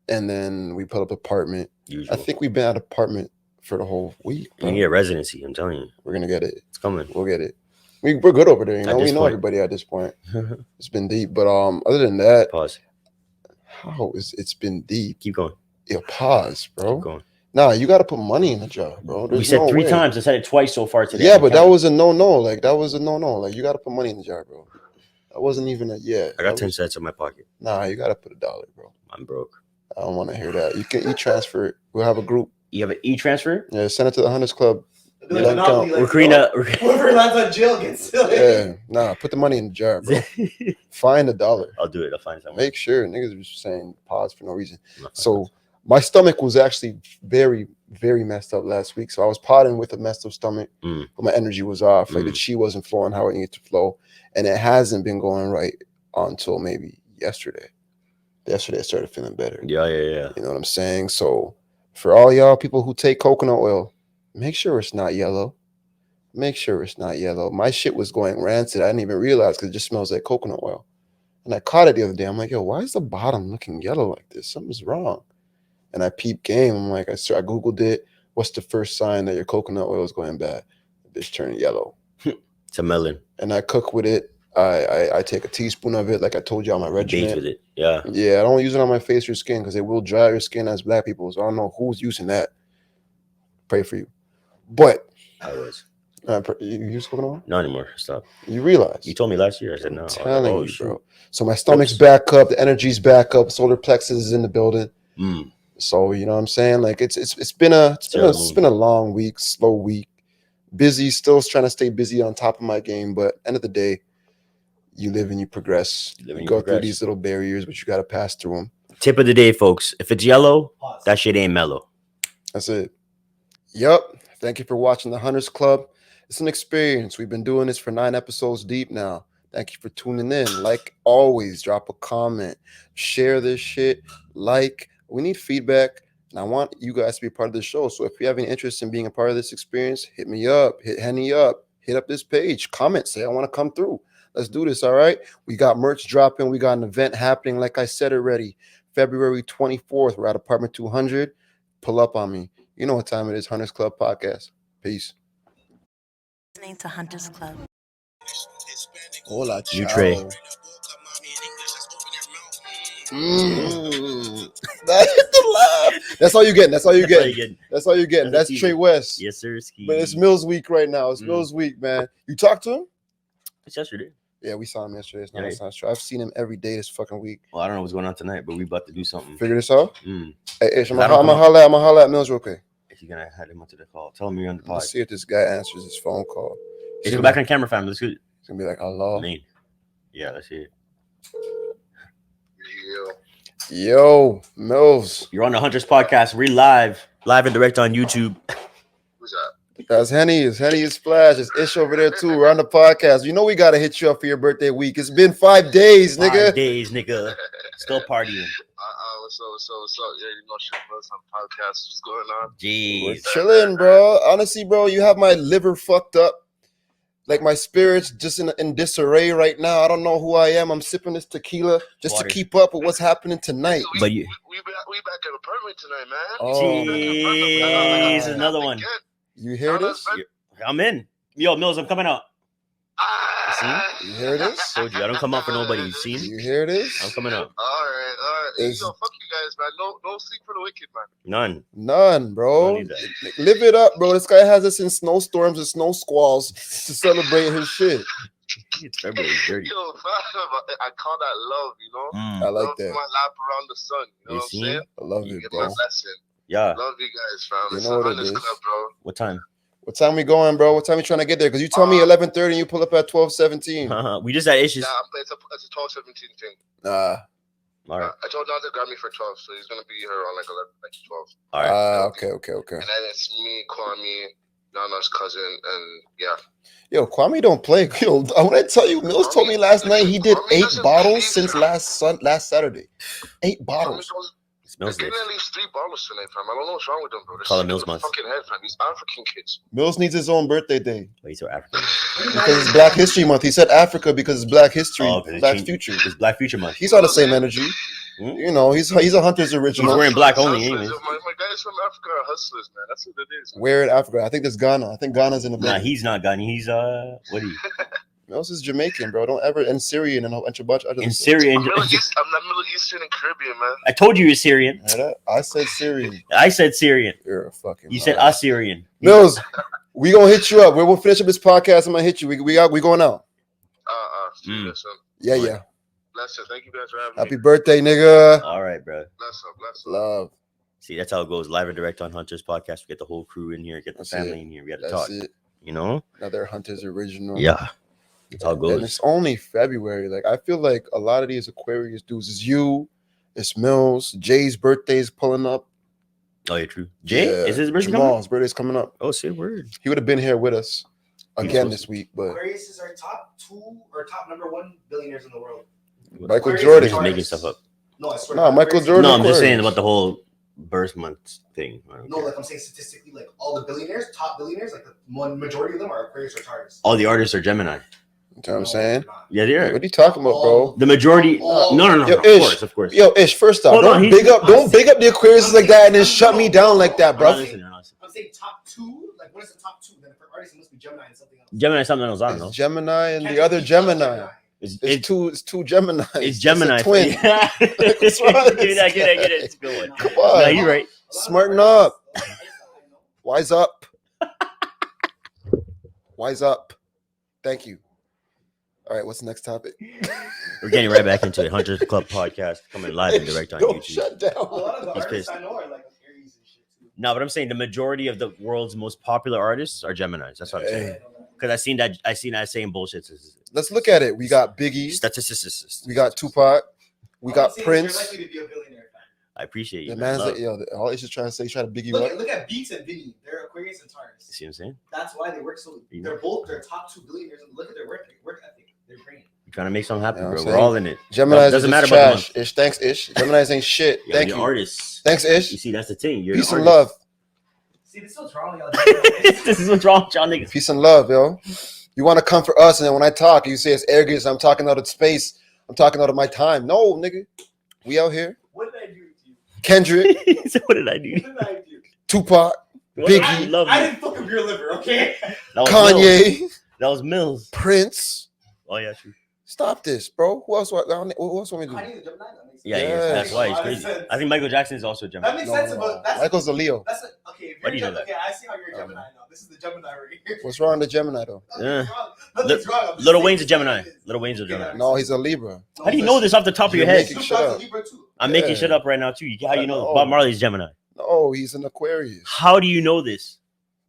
and then we put up an apartment. Usual. I think we've been at an apartment for the whole week. You Bro. need a residency. I'm telling you, We're gonna get it. it's coming. We'll get it. We're good over there. You At know, we this know point. everybody at this point. It's been deep, but other than that, Pause. how is it's been deep? Keep going. Yo, pause, bro. Keep going. Nah, you got to put money in the job, bro. We There's said no 3 way. times. I said it twice so far today. Yeah, but that was a no-no. Like that was a no-no. Like you got to put money in the jar, bro. That wasn't even a yeah. I got That 10 was- cents in my pocket. Nah, you got to put $1, bro. I'm broke. I don't want to hear that. You can e-transfer it. We'll have a group. You have an e-transfer? Yeah, send it to the Hunters Club. The You don't Monopoly, count. like, We're creating a. whoever lands on jail gets Yeah, nah, put the money in the jar, bro. Find $1. I'll do it. I'll find something. Make sure niggas was saying pause for no reason. So my stomach was actually very, very messed up last week. So I was potting with a messed up stomach, but my energy was off. Like the chi wasn't flowing how it needed to flow, and it hasn't been going right until maybe yesterday. Yesterday I started feeling better. Yeah. You know what I'm saying? So for all y'all people who take coconut oil, make sure it's not yellow. Make sure it's not yellow. My shit was going rancid. I didn't even realize because it just smells like coconut oil. And I caught it the other day. I'm like, yo, why is the bottom looking yellow like this? Something's wrong. And I peeped game. I'm like, I Googled it. What's the first sign that your coconut oil is going bad? The bitch turning yellow. It's a melon. And I cook with it. I take a teaspoon of it, like I told you on my regimen. Bathe with it. Yeah. Yeah, I don't use it on my face or skin because it will dry your skin as black people. So I don't know who's using that. Pray for you. But I was. you use coconut oil? Not anymore. Stop. You realize? You told me last year. I said no. I'm I was like, telling oh, you, shoot. bro. So my stomach's back up, the energy's back up, solar plexus is in the building. So you know what I'm saying? Like it's been a long week, slow week, busy, still trying to stay busy on top of my game. But end of the day, you live and you progress. You go through these little barriers, but you got to pass through them. Tip of the day, folks. If it's yellow, that shit ain't mellow. That's it. Yup. Thank you for watching the Hunters Club. It's an experience. We've been doing this for 9 episodes deep now. Thank you for tuning in. Like always, drop a comment, share this shit. Like, we need feedback, and I want you guys to be a part of the show. So if you have any interest in being a part of this experience, hit me up, hit Henny up, hit up this page, comment, say I want to come through. Let's do this, all right? We got merch dropping. We got an event happening, like I said already, February 24th. We're at Apartment 200. Pull up on me. You know what time it is, Hunters Club Podcast. Peace. Listening to Hunters Club. Hola, New Trey. That is the laugh. That's all you getting. That's all you getting. That's all you getting. That's That's a Trey West. Yes, sir. Ski. But it's Mills week right now. It's Mills week, man. You talked to him? It's yesterday. Yeah, we saw him yesterday. It's not, Yeah. it's not true. I've seen him every day this fucking week. Well, I don't know what's going on tonight, but we about to do something. Figure this out. Mm. Hey, Ish, I'm I don't gonna holla at Mills real quick. If you're gonna head him onto the call, tell him you're on the pod. Let's see if this guy answers his phone call. Let's go back on camera, fam. Let's go. It's gonna be like, hello. Main. Yeah, let's see it. Yo, Mills. You're on the Hunters Podcast. We're live and direct on YouTube. Who's that? That's Henny. It's Henny. It's Flash. It's Ish over there too. We're on the podcast. You know we gotta hit you up for your birthday week. It's been 5 days, nigga. 5 days, nigga. Still partying. What's up? Yeah, you know, shit, bro. Some podcast. What's going on? We're Jeez. chilling, bro. Honestly, bro, you have my liver fucked up. Like my spirit's just in disarray right now. I don't know who I am. I'm sipping this tequila just Water. to keep up with what's happening tonight. But you- we back at apartment tonight, man. Oh, Jeez, another one. Again. you hear this? I'm in. Yo, Mills, I'm coming out. You hear this? Told you, I don't come out for nobody. You seen? You hear this? I'm coming out. All right. Hey, It's- yo, fuck you guys, man. No sleep for the wicked, man. None. None, bro. Don't need that. Live it up, bro. This guy has us in snowstorms and snow squalls to celebrate his shit. It's February. Dirty. Yo, I call that love, you know? I like Love that. my lap around the sun. You know You what I'm see? saying? I love You it, get bro. my lesson. Yeah. Love you guys, fam. You It's know the what it Hunters is. Club, bro. What time? What time we going, bro? What time you trying to get there? Because you told me 11:30 and you pull up at 12:17. We just had issues. Yeah, it's a 12-17 thing. Nah. All right. I told John to grab me for 12, so he's gonna be here around like 11, like 12. All right. Okay. And then it's me, Kwame, Nana's cousin, and yeah. Yo, Kwame don't play. Yo, when I tell you, Mills told me last night he did Kwame 8 doesn't bottles believe since that. last Saturday. 8 Kwame bottles. goes, It smells they're nice. getting at least 3 bottles tonight, fam. I don't know what's wrong with them, bro. They're Call it sick Mills in the month. fucking head, fam. These African kids. Mills needs his own birthday day Wait, so African. because it's Black History Month. He said Africa because it's Black History, Black Future. It's Black Future Month. He's on the same energy. You know, he's a Hunter's original. He's wearing black only, Hustlers. anyways. My guys from Africa are hustlers, man. That's what it is. Where in Africa? I think there's Ghana. I think Ghana's in the Nah, back. he's not Ghanaian. He's what are you? Mills is Jamaican, bro. Don't ever and Syrian and a bunch of other In stuff. Syria. I'm not Middle Eastern and Caribbean, man. I told you you're Syrian. Hear that? I said Syrian. I said Syrian. You're a fucking. You said liar. Assyrian. Mills, we gonna hit you up. We'll finish up this podcast. I'm gonna hit you. We going out. Listen. Yeah. Bless Thank you guys for having Happy me. birthday, nigga. All right, bro. Bless up. Love. See, that's how it goes. Live and direct on Hunters Podcast. We get the whole crew in here. Get the That's family it. in here. We got to That's talk. it. You know? Another Hunter's original. Yeah. That's how it And goes. it's only February. Like I feel like a lot of these Aquarius dudes is you, it's Mills, Jay's birthday is pulling up. Oh, yeah, true. Jay? Yeah, Is his birthday coming? Jamal's birthday's coming up. Oh, say word. He would have been here with us again supposed this week, but Aquarius is our top 2 or top number 1 billionaires in the world. Michael Aquarius Jordan. Just making stuff up. No, I swear. No, to God, Michael Aquarius- Jordan. No, I'm just saying Aquarius. about the whole birth month thing. I don't No, care. like I'm saying statistically, like all the billionaires, top billionaires, like the majority of them are Aquarius or Taurus. All the artists are Gemini. You know what I'm saying? Yeah, they What are. are you talking about, bro? The majority. Oh. No. Yo, Of Ish. course, of course. Yo, Ish, first off, Hold on, don't big up the Aquarius like that and then shut me down like that, I'm bro. not listening. I'm saying top 2. Like, what is the top 2? Then for artists, it must be Gemini and something else. Gemini, something else. I don't know. It's Gemini and Can't the other be Gemini. It's It's two Gemini. It's Gemini. It's a twin. Yeah. What's wrong with Get it. this It's a good one. Come No, on. you're right. Smarten up. Wise up. Wise up. Thank you. All right, what's the next topic? We're getting right back into it. Hunters Club Podcast coming live and direct on Don't YouTube. shut down. A lot of the He's artists pissed. I know are like Aries and shit too. No, but I'm saying the majority of the world's most popular artists are Geminis. That's what I'm saying. Because I seen that same bullshit. Let's look at it. We got Biggie. Statistics. We got Tupac. We All got I'm saying is you're Prince. likely to be a billionaire. I appreciate you. The man. man's Love. like, yo, all he's just trying to say, he's trying to Biggie Look what? at, look at Beats and Vinny. They're Aquarius and Taurus. See what I'm saying? That's why they work so. You They're both their top 2 billionaires. Look at their work ethic. Their brain. You're trying to make something happen, You know what bro. I'm We're saying? all in it. Gemini's Doesn't is matter just about the trash. Ish, thanks, Ish. Gemini's ain't shit. Yeah, Thank you're you. artists. Thanks, You Ish. see, that's the thing. You're Peace an and artist. love. See, this is what's wrong with y'all. This is what's wrong with y'all niggas. Peace and love, yo. You want to come for us, and then when I talk, you say it's arrogance. I'm talking out of space. I'm talking out of my time. No, nigga. We out here. What did I do to you? Kendrick, So what did I do? What did I do? Tupac, What did Biggie. I love I you. didn't fuck up your liver, okay? That was Mills. Kanye, That was Mills. Prince. Oh yeah, true. Stop this, bro. Who else want me to do? Kanye the Gemini? That makes sense. Yeah, Yeah. that's why he's That makes crazy. sense. I think Michael Jackson is also a That Gemini. makes sense, but that's Michael's a Leo. that's a, okay. If Why you're do you know that? okay, I see how you're a Gemini now. This is the Gemini right here. What's wrong with Gemini, though? Yeah. Nothing's wrong. I'm just Little saying Wayne's a it's Gemini. what it is. Little Wayne's a Okay, Gemini. that No, makes he's a Libra. sense. How do you know this off the top of your You're head? making Snoop shit Dogg's up. a Libra too. I'm making Yeah. shit up right now too. How do you know No. Bob Marley's Gemini? No, he's an Aquarius. How do you know this?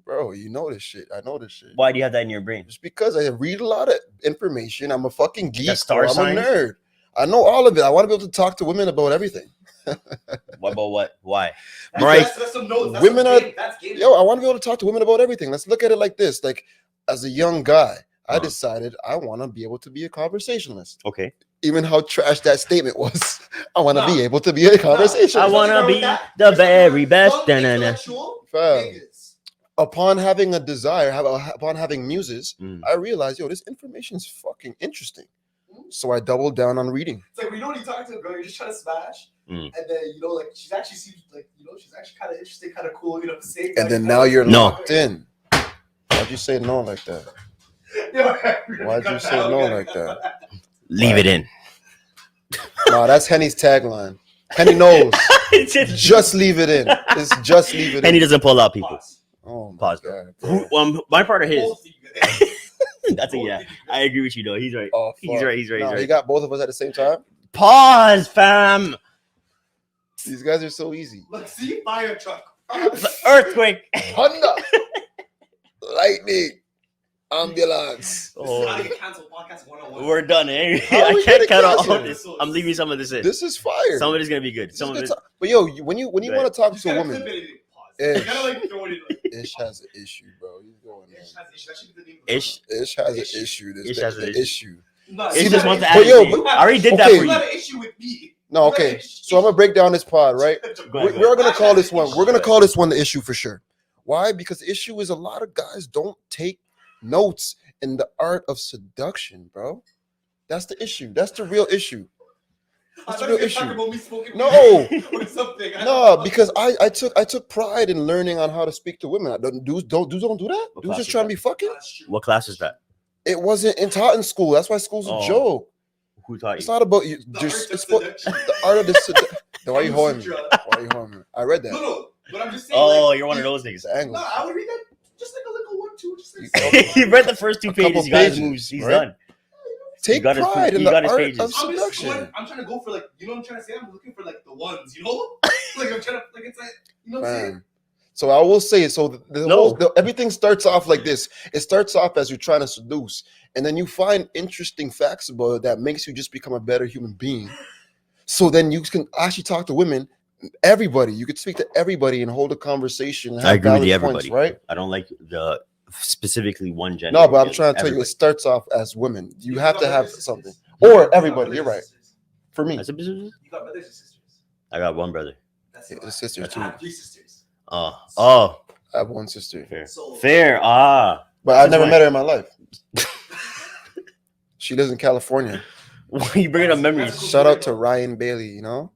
Bro, you know this shit. I know this shit. Why do you have that in your brain? Just because I read a lot of information. I'm a fucking geek. That star bro. I'm signs? a nerd. I know all of it. I want to be able to talk to women about everything. What about what? Why? That's, Right. that's some notes. That's Women some are- game. That's game. Yo, I want to be able to talk to women about everything. Let's look at it like this. Like, as a young guy, I decided I want to be able to be a conversationalist. Okay. Even how trash that statement was, I want to Nah. be able to be a conversationalist. I want to Nothing wrong be with that. the There's nothing very wrong with best. some Da-na-na. intellectual Fam. niggas. Upon having a desire, upon having muses, Mm. I realized, yo, this information is fucking interesting. So I doubled down on reading. It's like when you know when you talk to a girl, you're just trying to smash, Mm. and then you know, like she's actually seems like she's actually kind of interesting, kind of cool, you know what I'm saying? And then now you're No. locked in. Why'd you say no like that? Why'd you say no like that? Leave it in. Nah, that's Henny's tagline. Henny knows. Just leave it in. It's just leave it And he in. doesn't pull out people. Pause. Oh my Pause. God, bro. My part of his. Both of you guys. That's a yeah. I agree with you though. He's right. Oh, He's right. No, he got both of us at the same time. Pause, fam. These guys are so easy. Look, see, fire truck, Earthquake. Thunder, lightning, ambulance. This is how you cancel podcast 101. We're done, eh? How are we I can't cut getting all canceled? this. I'm leaving some of this in. This is fire. Some of it is gonna be good. This is Some of good it. talk. But yo, when you Right. want to talk Just to a gotta woman, clip it and pause. Ish. You gotta like throw it in. Like, Ish has an issue, bro. He's going there. Ish has issue. That should be the name of the Ish. Ish has Ish. an issue. Ish This has the an issue. No, Ish it's just not wants to an add But yo, anything. I already did that okay. for It's you. not an issue with me. No, It's not an okay. issue. So I'm gonna break down this pod, right? Go ahead, We're go gonna call this one. We're gonna call this one the issue for sure. Why? Because the issue is a lot of guys don't take notes in the art of seduction, bro. That's the issue. That's the real issue. I That's thought the you real were talking issue. about me smoking No. weed or something. No, because I took pride in learning on how to speak to women. Dudes don't do that. What Dudes class just is trying to that? be fucking. That's true. What class is that? It wasn't taught in school. That's why school's a Oh. joke. Who taught It's you? not about you. The Just art of it's about seduction. the art of the. Why are you holding me? Sutra. Why are you holding me? I read that. No, but I'm just saying. Oh, like, you're one of those niggas. It's the angle. No, I would read that just like a little 1-2, just like You- He read the first two A couple pages. He got his pages, moves. He's right? done. Take got his- pride in he the got his art pages. of I'm just seduction. going. I'm trying to go for like, you know what I'm trying to say? I'm looking for like the ones, you know? Like I'm trying to like it's like, you know what I'm saying? Man. So I will say, so No. everything starts off like this. It starts off as you're trying to seduce, and then you find interesting facts about it that makes you just become a better human being. So then you can actually talk to women, everybody. You could speak to everybody and hold a conversation. And I have agree with valid you, points, everybody. right? I don't like the specifically one gender. No, but I'm trying to tell you, it Everybody. starts off as women. You have to got have brothers and something, sisters. or You got everybody. brothers You're and right. sisters. For me, That's a business. You got brothers and sisters. I got one brother. That's Yeah, it. the sisters I too. have 3 sisters. Oh, I have one sister, fair. So Fair. Ah. but I've Since never when? met her in my life. She lives in California. Why you bringing up memories? Shout out to Ryan Bailey. You know,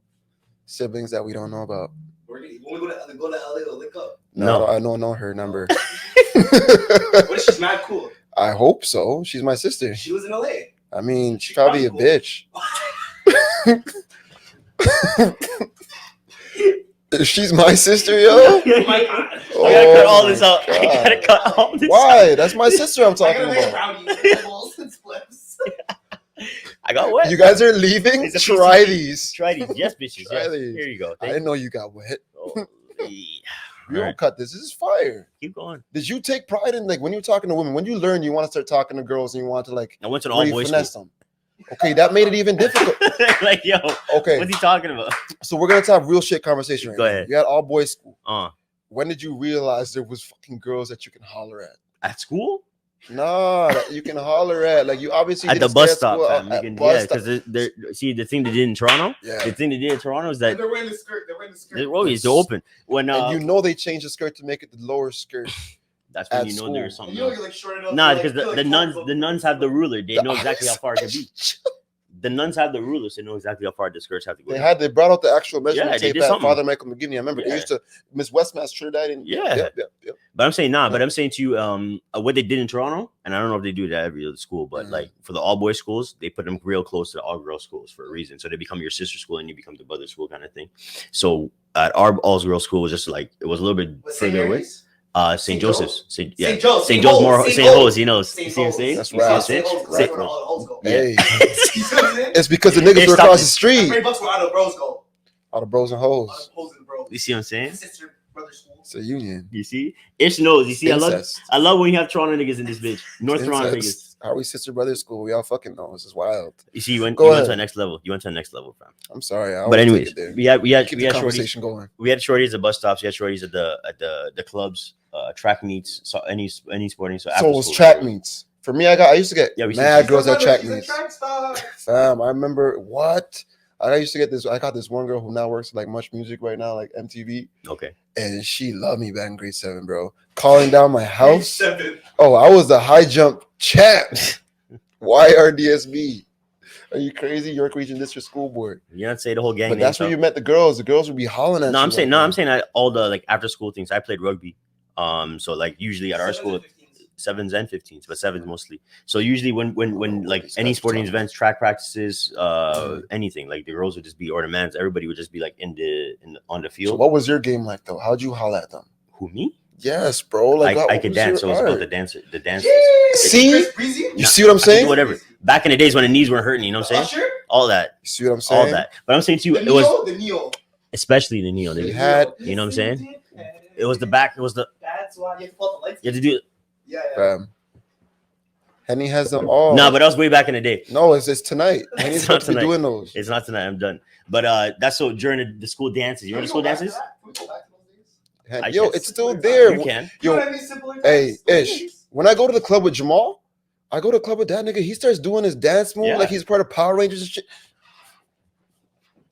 siblings that we don't know about. we're gonna go to LA to link up. No, I don't know her number. What if she's mad cool? I hope so. She's my sister. She lives in LA. I mean, she's She's probably a probably bitch. She's my sister, yo. Oh my god. I gotta cut all my this out. I God. gotta cut all this Why? That's my sister I'm I talking gotta make about. brownies, balls, and spliffs. out. I got wet. You guys are leaving? It's a Try piece of- these. Try these. Yes, bitches. Try Yes. these. Here you go. I didn't know you got wet. Holy. You don't cut this. This is fire. Keep going. Did you take pride in, like, when you're talking to women, when you learn you want to start talking to girls and you want to, like, I went to an really all-boys finesse school. them? Okay, that made it even difficult. Like, yo, Okay, what's he talking about? so we're going to have real shit conversation right Go now. ahead. You had all boys school. When did you realize there was fucking girls that you can holler at? At school? Nah, that you can holler at. Like, you obviously At the didn't stay bus at stop, school, fam. at You can- bus Yeah, stop. because see the thing they did in Toronto. Yeah. The thing they did in Toronto is that They're wearing the skirt. They're wearing the skirt. they're always open. When And you know they changed the skirt to make it the lower skirt. that's when at you know school. there's And something. you know else. you're like short enough. Nah, to, because like, the feel nuns like the nuns have the ruler. They know exactly how far it can be. They The nuns have the rulers. They know exactly how far the skirts have to go. down. they brought out the actual measurement Yeah, they tape did that something. Father Michael McGivney. I remember they Yeah. used to Miss Westmaster Trinidad. And, Yeah. Yep. But I'm saying but I'm saying to you, what they did in Toronto, and I don't know if they do that at every other school, but Mhm. like for the all boys schools, they put them real close to the all girls schools for a reason. So they become your sister school and you become the brother school kind of thing. So at our all girls school was just like it was a little bit What's St. further away. Mary's? St. St. Joseph's. St. St. Joe's. St. St. Joe's more St. St. Joe's. Hose, he knows. St. You see what I'm Hose. saying? That's You see what I'm right. saying? St. Hose, St. that's where all the hoes go. Yeah. Hey, You see what I'm saying? it's because the Hey, niggas were stop across it. the street. Many bucks were out of bros go. All the bros and Out hoes. of hoes and bros. You see what I'm saying? Sister, brother school. It's a union. You see? Ish knows. You see, Incest. I love when you have Toronto niggas in this bitch. North Toronto niggas. Incest. How we sister brother school? We all fucking know. This is wild. You see, you went Go to ahead. the next level. You went to the next level, fam. I'm sorry. I But always take anyways, it there. we had Keep we the had shorties. conversation going. We had shorties at bus stops. We had shorties at the clubs, track meets, so any sporting. So, So after it was school, track meets. For me, I used to get Yeah, we mad see- girls at track She's a meets. track star. Fam, I remember what I used to get this. I got this one girl who now works at like Much Music right now, like MTV, Okay. and she loved me back in grade 7, bro. Calling down my house. 7. Oh, I was the high jump champ. YRDSB. Are you crazy? York Region District School Board. You don't say the whole gang. But that's where you met the girls. The girls would be hollering at No, you. I'm saying like I'm that. saying that all the like after school things. I played rugby. So like usually at our school, 7s and 15s, but 7s mostly. So usually when like These any guys are sporting tough. events, track practices, anything, like the girls would just be or the mans, everybody would just be like on the So field. what was your game like though? How'd you holler at them? Who me? Yes, bro. Like I could dance. So it was about the dancer. See, you see what I'm saying? Whatever. Back in the days when the knees weren't hurting, you know what I'm saying? All that. You see what I'm saying? All that. But I'm saying to you, it was especially the neo. You had, you know what I'm saying? It was the back. It was the. That's why you have to put the lights. You had to do it. Yeah. Henny has them all. No, but that was way back in the day. No, it's tonight. Henny's supposed to be doing those. It's not tonight. I'm done. But that's so during the school dances. You remember the school dances? Yo, it's still there. You can. Yo, hey, Ish. When I go to the club with Jamal, I go to the club with that nigga. He starts doing his dance move like he's part of Power Rangers and shit.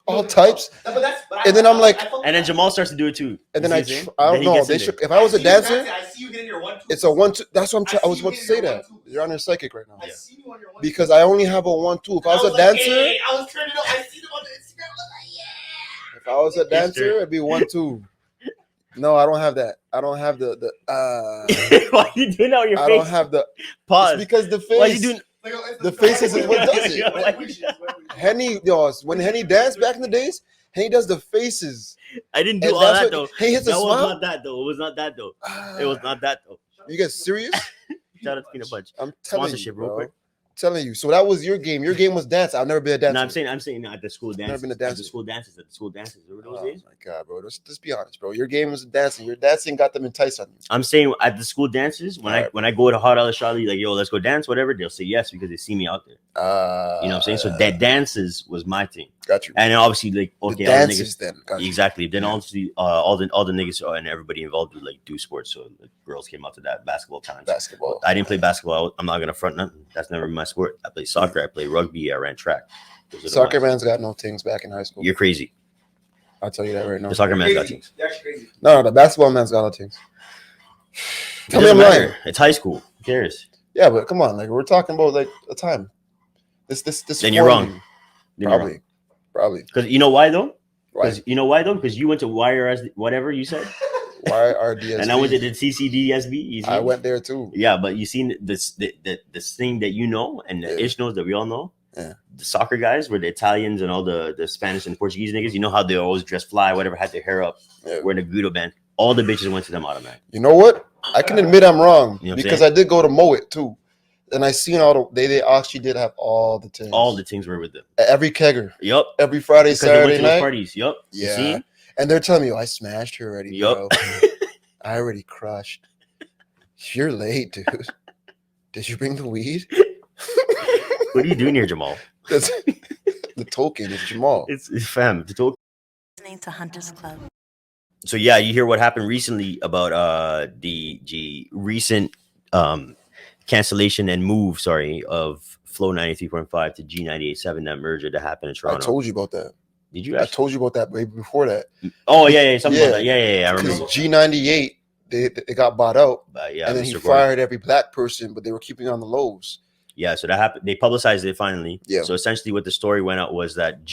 All types. And then I'm like, and then Jamal starts to do it too. And then I don't know. They should. If I was a dancer, it's a 1-2. That's what I was about to say. That you're on your psychic right now. Because I only have a 1-2. If I was a dancer, I was turning up. I see them on the Instagram. If I was a dancer, it'd be 1-2. No, I don't have that. I don't have the. Why are you doing that with your face? I don't have the. Pause. It's because the face. Why are you doing? The face is what does it. Henny, when Henny danced back in the days, Henny does the faces. I didn't do all that though. He hits a smile. Was not that though. It was not that though. It was not that though. You get serious? Shout out to Peanut Bunch. I'm telling Sponsorship, you, real bro. quick. Telling you. So that was your game. Your game was dance. I've never been a dancer. No, I'm saying at the school dances. Never been a dancer. At the school dances. Remember those days? Oh my god, bro. Just be honest, bro. Your game was dancing. Your dancing got them enticed on you. I'm saying at the school dances, when I go to Hot Alice Charlie, like, yo, let's go dance, whatever, they'll say yes because they see me out there. You know what I'm saying? So that dances was my thing. Got you. And then obviously, like, okay, the dances all the niggas, then. Got you. exactly. Then obviously, all the niggas and everybody involved would like do sports. So the girls came out to that basketball times. Basketball. I didn't play basketball. I'm not gonna front nothing. That's never been my sport. I played soccer. I played rugby. I ran track. Soccer man's got no things back in high school. You're crazy. I'll tell you that right now. The soccer man's got things. They're actually crazy. No, the basketball man's got no things. Tell me I'm lying. It's high school. Who cares? Yeah, but come on, like we're talking about like a time. This. Then you're wrong. Probably. Because you know why though? Why? You know why though? Because you went to YRS, whatever you said. YRDSB. And I went to the CCDSB. I went there too. Yeah, but you seen this thing that you know and the Ish knows that we all know. Yeah. The soccer guys were the Italians and all the Spanish and Portuguese niggas. You know how they always dress fly, whatever, had their hair up, wearing a Guido band. All the bitches went to them automatic. You know what? I can admit I'm wrong you know because I did go to Moet too. And I seen all the they actually did have all the things. All the things were with them. Every kegger. Yup. Every Friday, because Saturday they went to night. Those parties. Yup. Yeah. And they're telling me, I smashed her already. Yup. I already crushed. You're late, dude. Did you bring the weed? What are you doing here, Jamal? That's the token is Jamal. It's fam. The token. Listening to Hunters Club. So yeah, you hear what happened recently about the recent cancellation and move, of Flow 93.5 to G98.7, that merger that happened in Toronto. I told you about that. Did you? I told you about that way before that. Oh yeah, something about that. Yeah. I remember. G98, they got bought out, yeah, and then he fired every black person, but they were keeping on the lows. Yeah, so that happened. They publicized it finally. Yeah. So essentially, what the story went out was that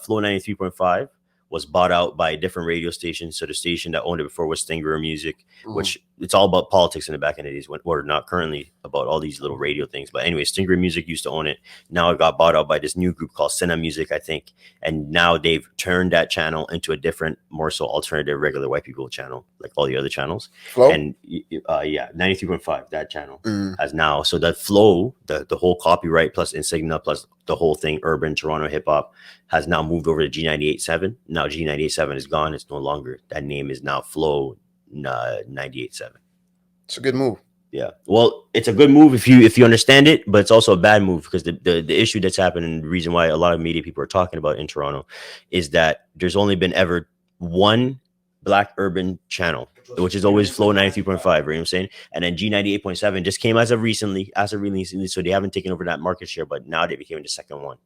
Flow 93.5 was bought out by a different radio station. So the station that owned it before was Stinger Music, which it's all about politics in the back end of these. Or not currently about all these little radio things. But anyway, Stinger Music used to own it. Now it got bought out by this new group called Cinna Music, I think. And now they've turned that channel into a different, more so alternative, regular white people channel, like all the other channels. Flow? And 93.5, that channel has now. So that Flow, the whole copyright plus Insignia plus the whole thing, urban Toronto hip hop, has now moved over to G98.7. Now G98.7 is gone. It's no longer. That name is now Flow 98.7. It's a good move. Yeah. Well, it's a good move if you understand it, but it's also a bad move because the issue that's happened and the reason why a lot of media people are talking about in Toronto is that there's only been ever one black urban channel, which is always Flow 93.5, you know what I'm saying? And then G98.7 just came as of recently, so they haven't taken over that market share, but now they became the second one.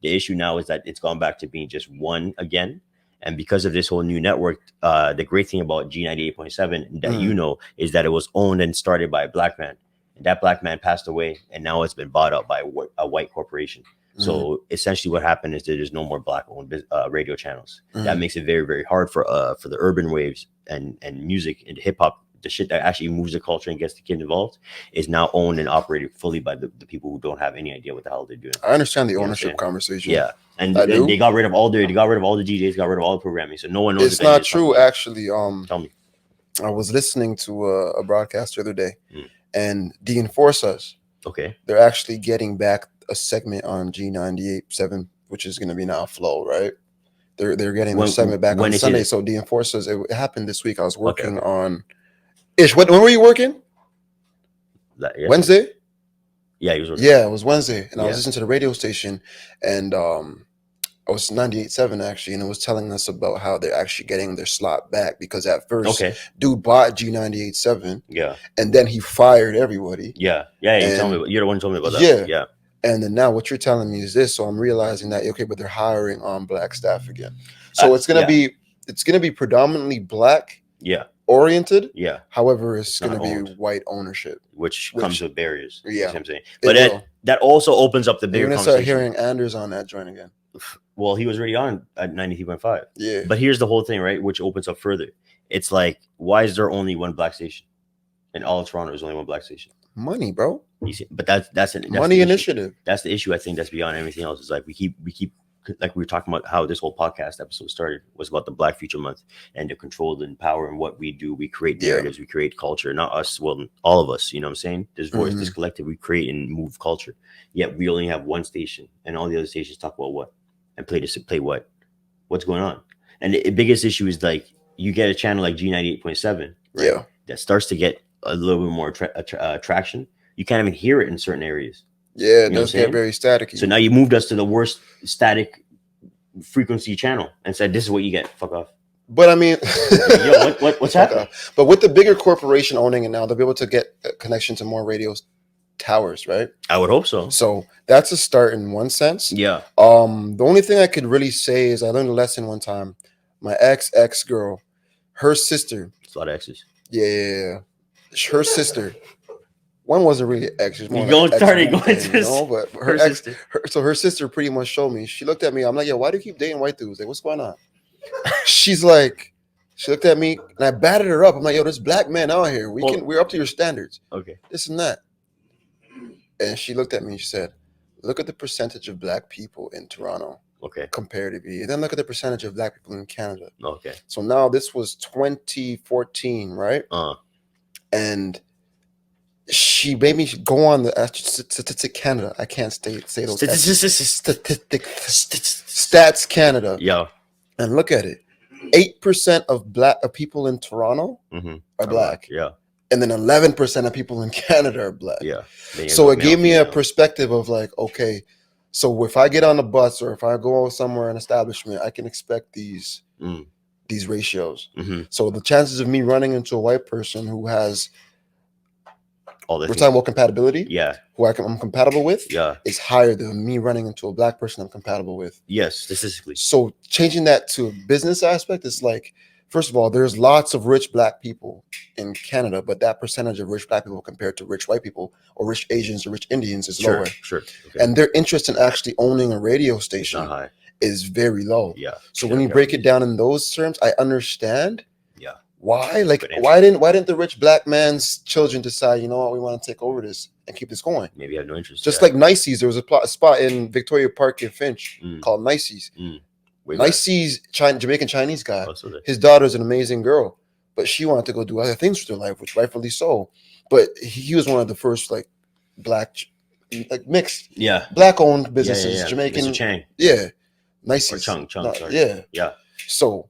The issue now is that it's gone back to being just one again. And because of this whole new network, the great thing about G98.7 that you know is that it was owned and started by a black man. And that black man passed away, and now it's been bought out by a white corporation. So essentially what happened is that there's no more black-owned radio channels. That makes it very, very hard for the urban waves and music and hip-hop, the shit that actually moves the culture and gets the kids involved, is now owned and operated fully by the people who don't have any idea what the hell they're doing. I understand the ownership conversation. Yeah. And they got rid of all the DJs, got rid of all the programming. So no one knows. It's not true, actually. Tell me. I was listening to a broadcast the other day, and the Enforcers. Okay. They're actually getting back a segment on G98.7, which is going to be now Flow, right? They're getting their segment back on Sunday. So the Enforcers, it happened this week. I was working on Ish. When were you working? Wednesday? Yeah, he was working. Yeah, it was Wednesday. And I was listening to the radio station, and I was 98.7 actually, and it was telling us about how they're actually getting their slot back because at first, dude bought G98.7. Yeah. And then he fired everybody. Yeah. You're the one who told me about that. Yeah. And then now what you're telling me is this. So I'm realizing that, okay, but they're hiring on black staff again. So it's going to be predominantly black oriented. Yeah. However, it's going to be white ownership. Which comes with barriers. Yeah. You know what I'm saying? But that also opens up the bigger conversation. You're going to start hearing Anders on that joint again. Well, he was already on at 93.5. Yeah. But here's the whole thing, right? Which opens up further. It's like, why is there only one black station? In all of Toronto, there's only one black station. Money, bro. You see, but that's money initiative. That's the issue. I think that's beyond everything else. It's like we keep like we were talking about how this whole podcast episode started was about the Black Future Month and the control and power and what we do. We create narratives, we create culture. Not us, well, all of us. You know what I'm saying? This voice, this collective, we create and move culture. Yet we only have one station, and all the other stations talk about what and play what, what's going on. And the biggest issue is like you get a channel like G98.7, right, that starts to get a little bit more traction. You can't even hear it in certain areas. Yeah, it does get very staticky. So now you moved us to the worst static frequency channel and said, "This is what you get. Fuck off." But I mean, what's happening? But with the bigger corporation owning it now, they'll be able to get a connection to more radio towers, right? I would hope so. So that's a start in one sense. Yeah. The only thing I could really say is I learned a lesson one time. My ex girl, her sister. It's a lot of exes. Yeah. Her sister. One wasn't really ex. But her sister pretty much showed me. She looked at me. I'm like, yo, why do you keep dating white dudes? Like, what's going on? She's like, she looked at me and I batted her up. I'm like, yo, there's black men out here. We're up to your standards. Okay. This and that. And she looked at me and she said, look at the percentage of black people in Toronto. Okay. Comparatively. And then look at the percentage of black people in Canada. Okay. So now this was 2014, right? And she made me go on the Statistic Canada. I can't say those. Stats Canada. Yeah. And look at it. 8% of people in Toronto are black. Yeah. And then 11% of people in Canada are black. Yeah. So it gave me a perspective of like, okay, so if I get on a bus or if I go somewhere in an establishment, I can expect these ratios. So the chances of me running into a white person who has we're talking about compatibility. Yeah. Who I'm compatible with. Yeah. Is higher than me running into a black person I'm compatible with. Yes, statistically. So changing that to a business aspect is like, first of all, there's lots of rich black people in Canada, but that percentage of rich black people compared to rich white people or rich Asians or rich Indians is lower. Sure. Okay. And their interest in actually owning a radio station is very low. Yeah. So when you break it down in those terms, I understand. Yeah. Why? Like, why didn't the rich black man's children decide, you know what, we want to take over this and keep this going? Maybe I have no interest. Just like Nicey's, there was a spot in Victoria Park in Finch called Nicey's. Nicey's Jamaican Chinese guy. His daughter's an amazing girl, but she wanted to go do other things with her life, which rightfully so. But he was one of the first like black, like mixed, black owned businesses. Jamaican, Mr. Chang. Yeah, Nicey's. Chung. Yeah. So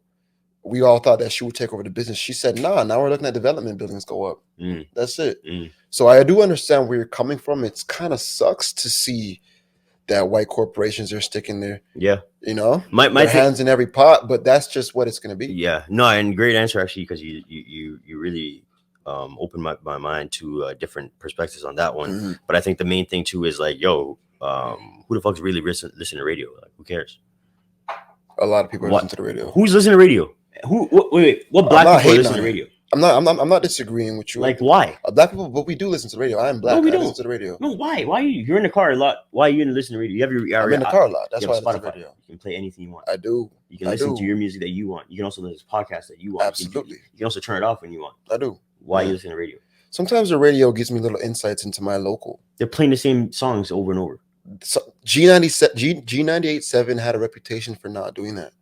we all thought that she would take over the business. She said, nah, now we're looking at development buildings go up. That's it. So I do understand where you're coming from. It's kind of sucks to see that white corporations are sticking their, you know, my hands in every pot, but that's just what it's going to be. Yeah. No, and great answer actually, because you really opened my mind to different perspectives on that one. But I think the main thing too is like, yo, who the fuck's really listen to radio? Like, who cares? A lot of people listen to the radio. Who's listening to radio? Wait, what black people listen to radio? I'm not disagreeing with you. Like, why? Black people, but we do listen to the radio. I am black. No, we don't. Listen to the radio. No, why? Why you're in the car a lot? Why are you in listening to radio? You have your I'm in the car a lot. That's why I listen to the radio. You can play anything you want. I do. You can listen to your music that you want. You can also listen to podcasts that you want. Absolutely. You can also turn it off when you want. I do. Why are you listening to radio? Sometimes the radio gives me little insights into my local. They're playing the same songs over and over. So G98.7 had a reputation for not doing that.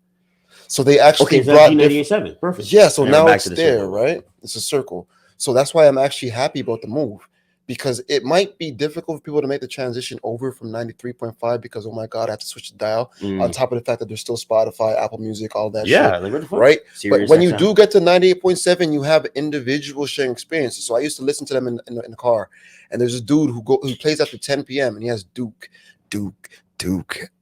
So they actually so brought G98.7. Perfect. Yeah, so And now we're back it's to the there, circle. right? It's a circle. So that's why I'm actually happy about the move, because it might be difficult for people to make the transition over from 93.5 because, oh my God, I have to switch the dial. On top of the fact that there's still Spotify, Apple Music, all that shit. Like what the fuck? Right? Sirius But when you XM. do get to 98.7, you have individual sharing experiences. So I used to listen to them in the car, and there's a dude who plays after 10 p.m. and he has Duke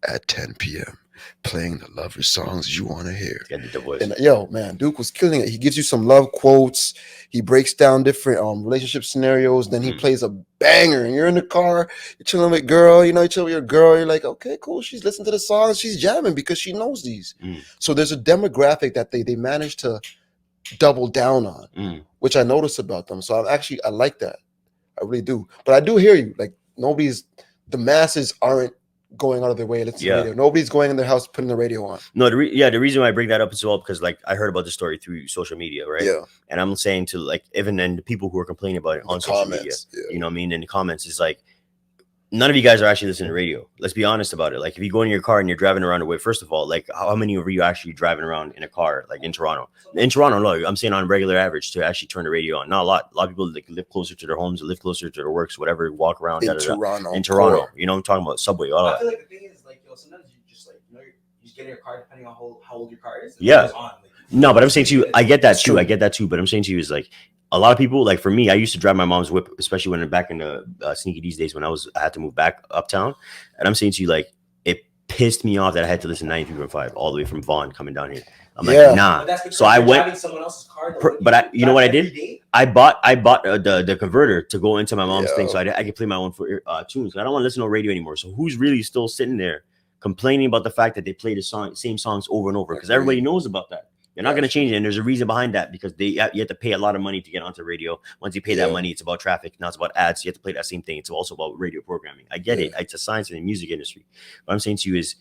at 10 p.m. playing the lover songs you want to hear. And yo, man, Duke was killing it. He gives you some love quotes. He breaks down different relationship scenarios. Then he plays a banger, and you're in the car, you're chilling with girl. You know, you chill with your girl. You're like, okay, cool. She's listening to the songs. She's jamming because she knows these. So there's a demographic that they managed to double down on, which I noticed about them. So I like that. I really do. But I do hear you. Like the masses aren't going out of their way to listen to radio. Nobody's going in their house putting the radio on. No, the reason why I bring that up as well, because like I heard about the story through social media, right? Yeah. And I'm saying to like even then the people who are complaining about it on social media, you know what I mean, in the comments, is like none of you guys are actually listening to radio. Let's be honest about it. Like if you go in your car and you're driving around the way, first of all, like how many of you are actually driving around in a car, like in Toronto? In Toronto, no, I'm saying on regular average to actually turn the radio on. Not a lot. A lot of people like live closer to their homes, or live closer to their works, whatever, walk around in Toronto. In Toronto, you know, I'm talking about subway. All I feel like the thing is like, sometimes you just like, you just get in your car depending on how old your car is. Yeah. No, but I'm saying to you, I get that too. I get that too. But I'm saying to you is like a lot of people, like for me, I used to drive my mom's whip, especially when back in the Sneaky D's days when I had to move back uptown. And I'm saying to you, like, it pissed me off that I had to listen to 93.5 all the way from Vaughan coming down here. I'm like, nah. So I went. Someone else's car, but you know what I did? I bought the converter to go into my mom's thing, so I could play my own tunes. I don't want to listen to radio anymore. So who's really still sitting there complaining about the fact that they play the same songs over and over? Because everybody knows about that. You're not going to change it. And there's a reason behind that, because you have to pay a lot of money to get onto radio. Once you pay that money, it's about traffic. Now it's about ads. You have to play that same thing. It's also about radio programming. I get it. It's a science in the music industry. What I'm saying to you is,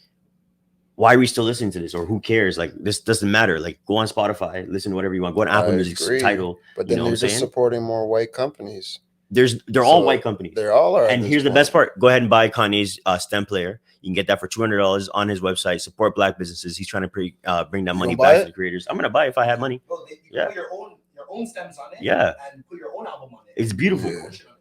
why are we still listening to this? Or who cares? Like, this doesn't matter. Like, go on Spotify, listen to whatever you want. Go on Apple Music's title. But then they're just supporting more white companies. They're all white companies. They're all are. And here's the best part. Go ahead and buy Kanye's STEM player. You can get that for $200 on his website. Support black businesses. He's trying to bring that money back to the creators. I'm gonna buy it if I have money. Well, you put your own stems on it. Yeah. And put your own album on it. It's beautiful.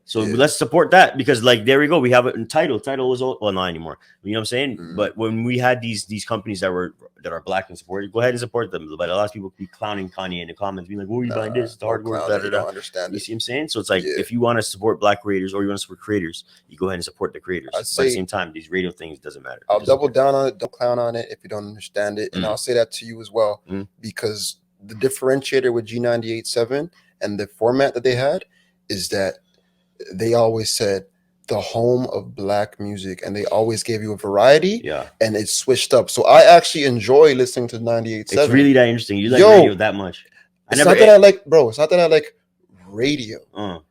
So let's support that, because like there we go. We have it in title. Title was not anymore. You know what I'm saying? But when we had these companies that are black and supported, go ahead and support them. But a lot of people keep clowning Kanye in the comments, being like, "Who are you buying this? It's hard work." You don't understand. You see what I'm saying? So it's like if you want to support black creators or you want to support creators, you go ahead and support the creators. But at the same time, these radio things doesn't matter. I'll double down on it. Don't clown on it if you don't understand it, and I'll say that to you as well, because the differentiator with G98.7 and the format that they had is that they always said the home of black music, and they always gave you a variety, and it's switched up. So I actually enjoy listening to 98.7. It's really that interesting. You like radio that much? It's not that I like radio.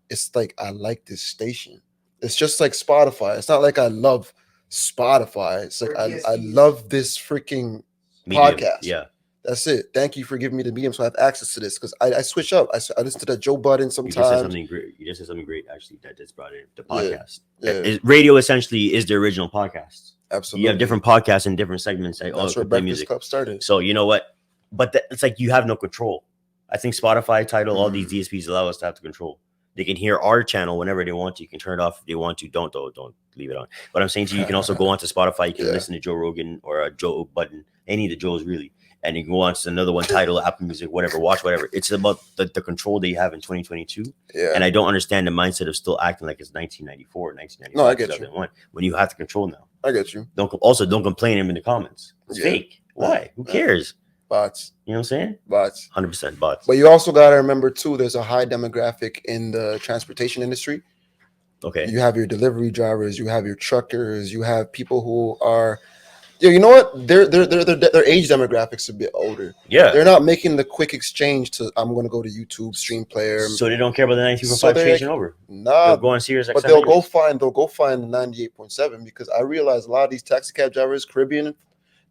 It's like I like this station. It's just like Spotify. It's not like I love Spotify. It's like I love this freaking podcast. Yeah. That's it. Thank you for giving me the medium, so I have access to this, because I switch up. I listen to that Joe Budden sometimes. You just said something great, actually, that just brought in the podcast. Radio essentially is the original podcast. Absolutely. You have different podcasts and different segments. That's where Breakfast Club started. So you know what? But it's like you have no control. I think Spotify, Tidal, all these DSPs allow us to have the control. They can hear our channel whenever they want to. You can turn it off if they want to. Don't leave it on. But I'm saying to you, you can also go onto Spotify. You can listen to Joe Rogan or Joe Budden, any of the Joes really. And you can go on to another one, Tidal, Apple Music, whatever, watch whatever. It's about the control that you have in 2022. Yeah. And I don't understand the mindset of still acting like it's 1994, 1995. No, I get 2001, you. When you have the control now. I get you. Don't complain him in the comments. It's fake. Why? Who cares? Bots. You know what I'm saying? Bots. 100% bots. But you also got to remember, too, there's a high demographic in the transportation industry. Okay. You have your delivery drivers. You have your truckers. You have people who are... Yeah, you know what? Their age demographics a bit older. Yeah, they're not making the quick exchange to I'm going to go to YouTube Stream Player. So they don't care about the 92.5 changing over. Nah, they'll go on Sirius XM. But they'll go find the 98.7, because I realize a lot of these taxi cab drivers, Caribbean,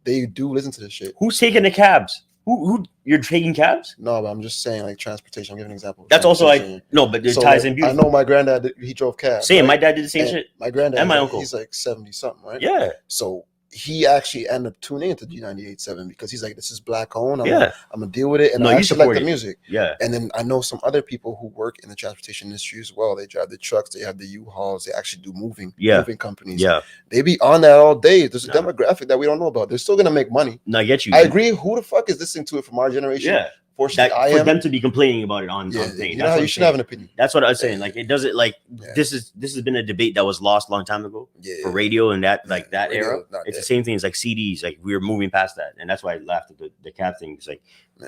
they do listen to this shit. Who's taking the cabs? Who you're taking cabs? No, but I'm just saying, like, transportation. I'm giving an example. That's also like no, but it ties in beautiful. I know my granddad, he drove cabs. Same, right? My dad did the same shit. My granddad and my uncle, he's like 70 something, right? Yeah. So he actually ended up tuning into G98.7 because he's like, this is black owned. I'm gonna deal with it, and No, I you actually like support the it. music. Yeah. And then I know some other people who work in the transportation industry as well. They drive the trucks, they have the U-Hauls, they actually do moving companies. Yeah. They be on that all day. There's a demographic that we don't know about. They're still gonna make money. No, I get you. I agree. Who the fuck is listening to it from our generation? Yeah. Fortunately, for them to be complaining about it on thing. You know how you should have an opinion. That's what I was saying. Like it doesn't like this has been a debate that was lost a long time ago for radio and that that era. It's the same thing as like CDs. Like we were moving past that, and that's why I laughed at the cab thing. It's like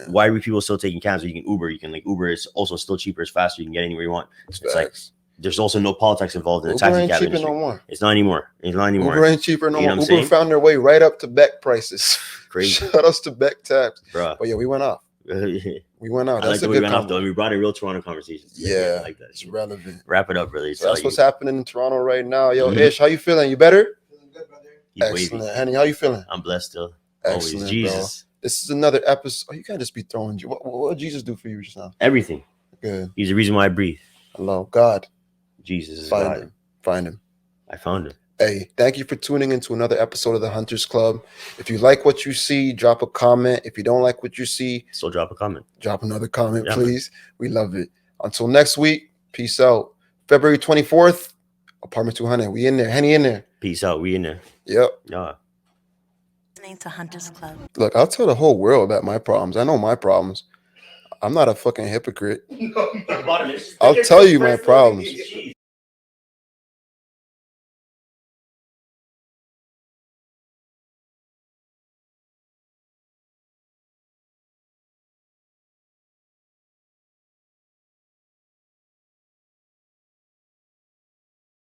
why are people still taking cabs? You can Uber. You can like Uber is also still cheaper. It's faster. You can get anywhere you want. It's like there's also no politics involved in the taxi cab industry. No more. It's not anymore. It's not anymore. Uber ain't cheaper no more. Uber found their way right up to Beck prices. Crazy. Shout outs to Beck tabs, bro. But yeah, we went off. We went out. That's like we went off though. We brought in real Toronto conversations. Yeah, like that. It's relevant. Wrap it up, brother. So that's what's happening in Toronto right now. Yo, Ish, how you feeling? You better? Feeling good, brother. Excellent. Henny, how you feeling? I'm blessed still. Excellent, always. Jesus. Bro. This is another episode. Oh, you can't just be throwing. What did Jesus do for you just now? Everything. Good. He's the reason why I breathe. Hello, God. Jesus is Find God. him. Find him. I found him. Hey, thank you for tuning into another episode of the Hunters Club. If you like what you see, drop a comment. If you don't like what you see, still drop a comment. Drop another comment, please. We love it. Until next week, peace out. February 24th, Apartment 200. We in there. Henny in there. Peace out. We in there. Yep. Yeah. Listening to Hunters Club. Look, I'll tell the whole world about my problems. I know my problems. I'm not a fucking hypocrite. No, I'll tell you my problems.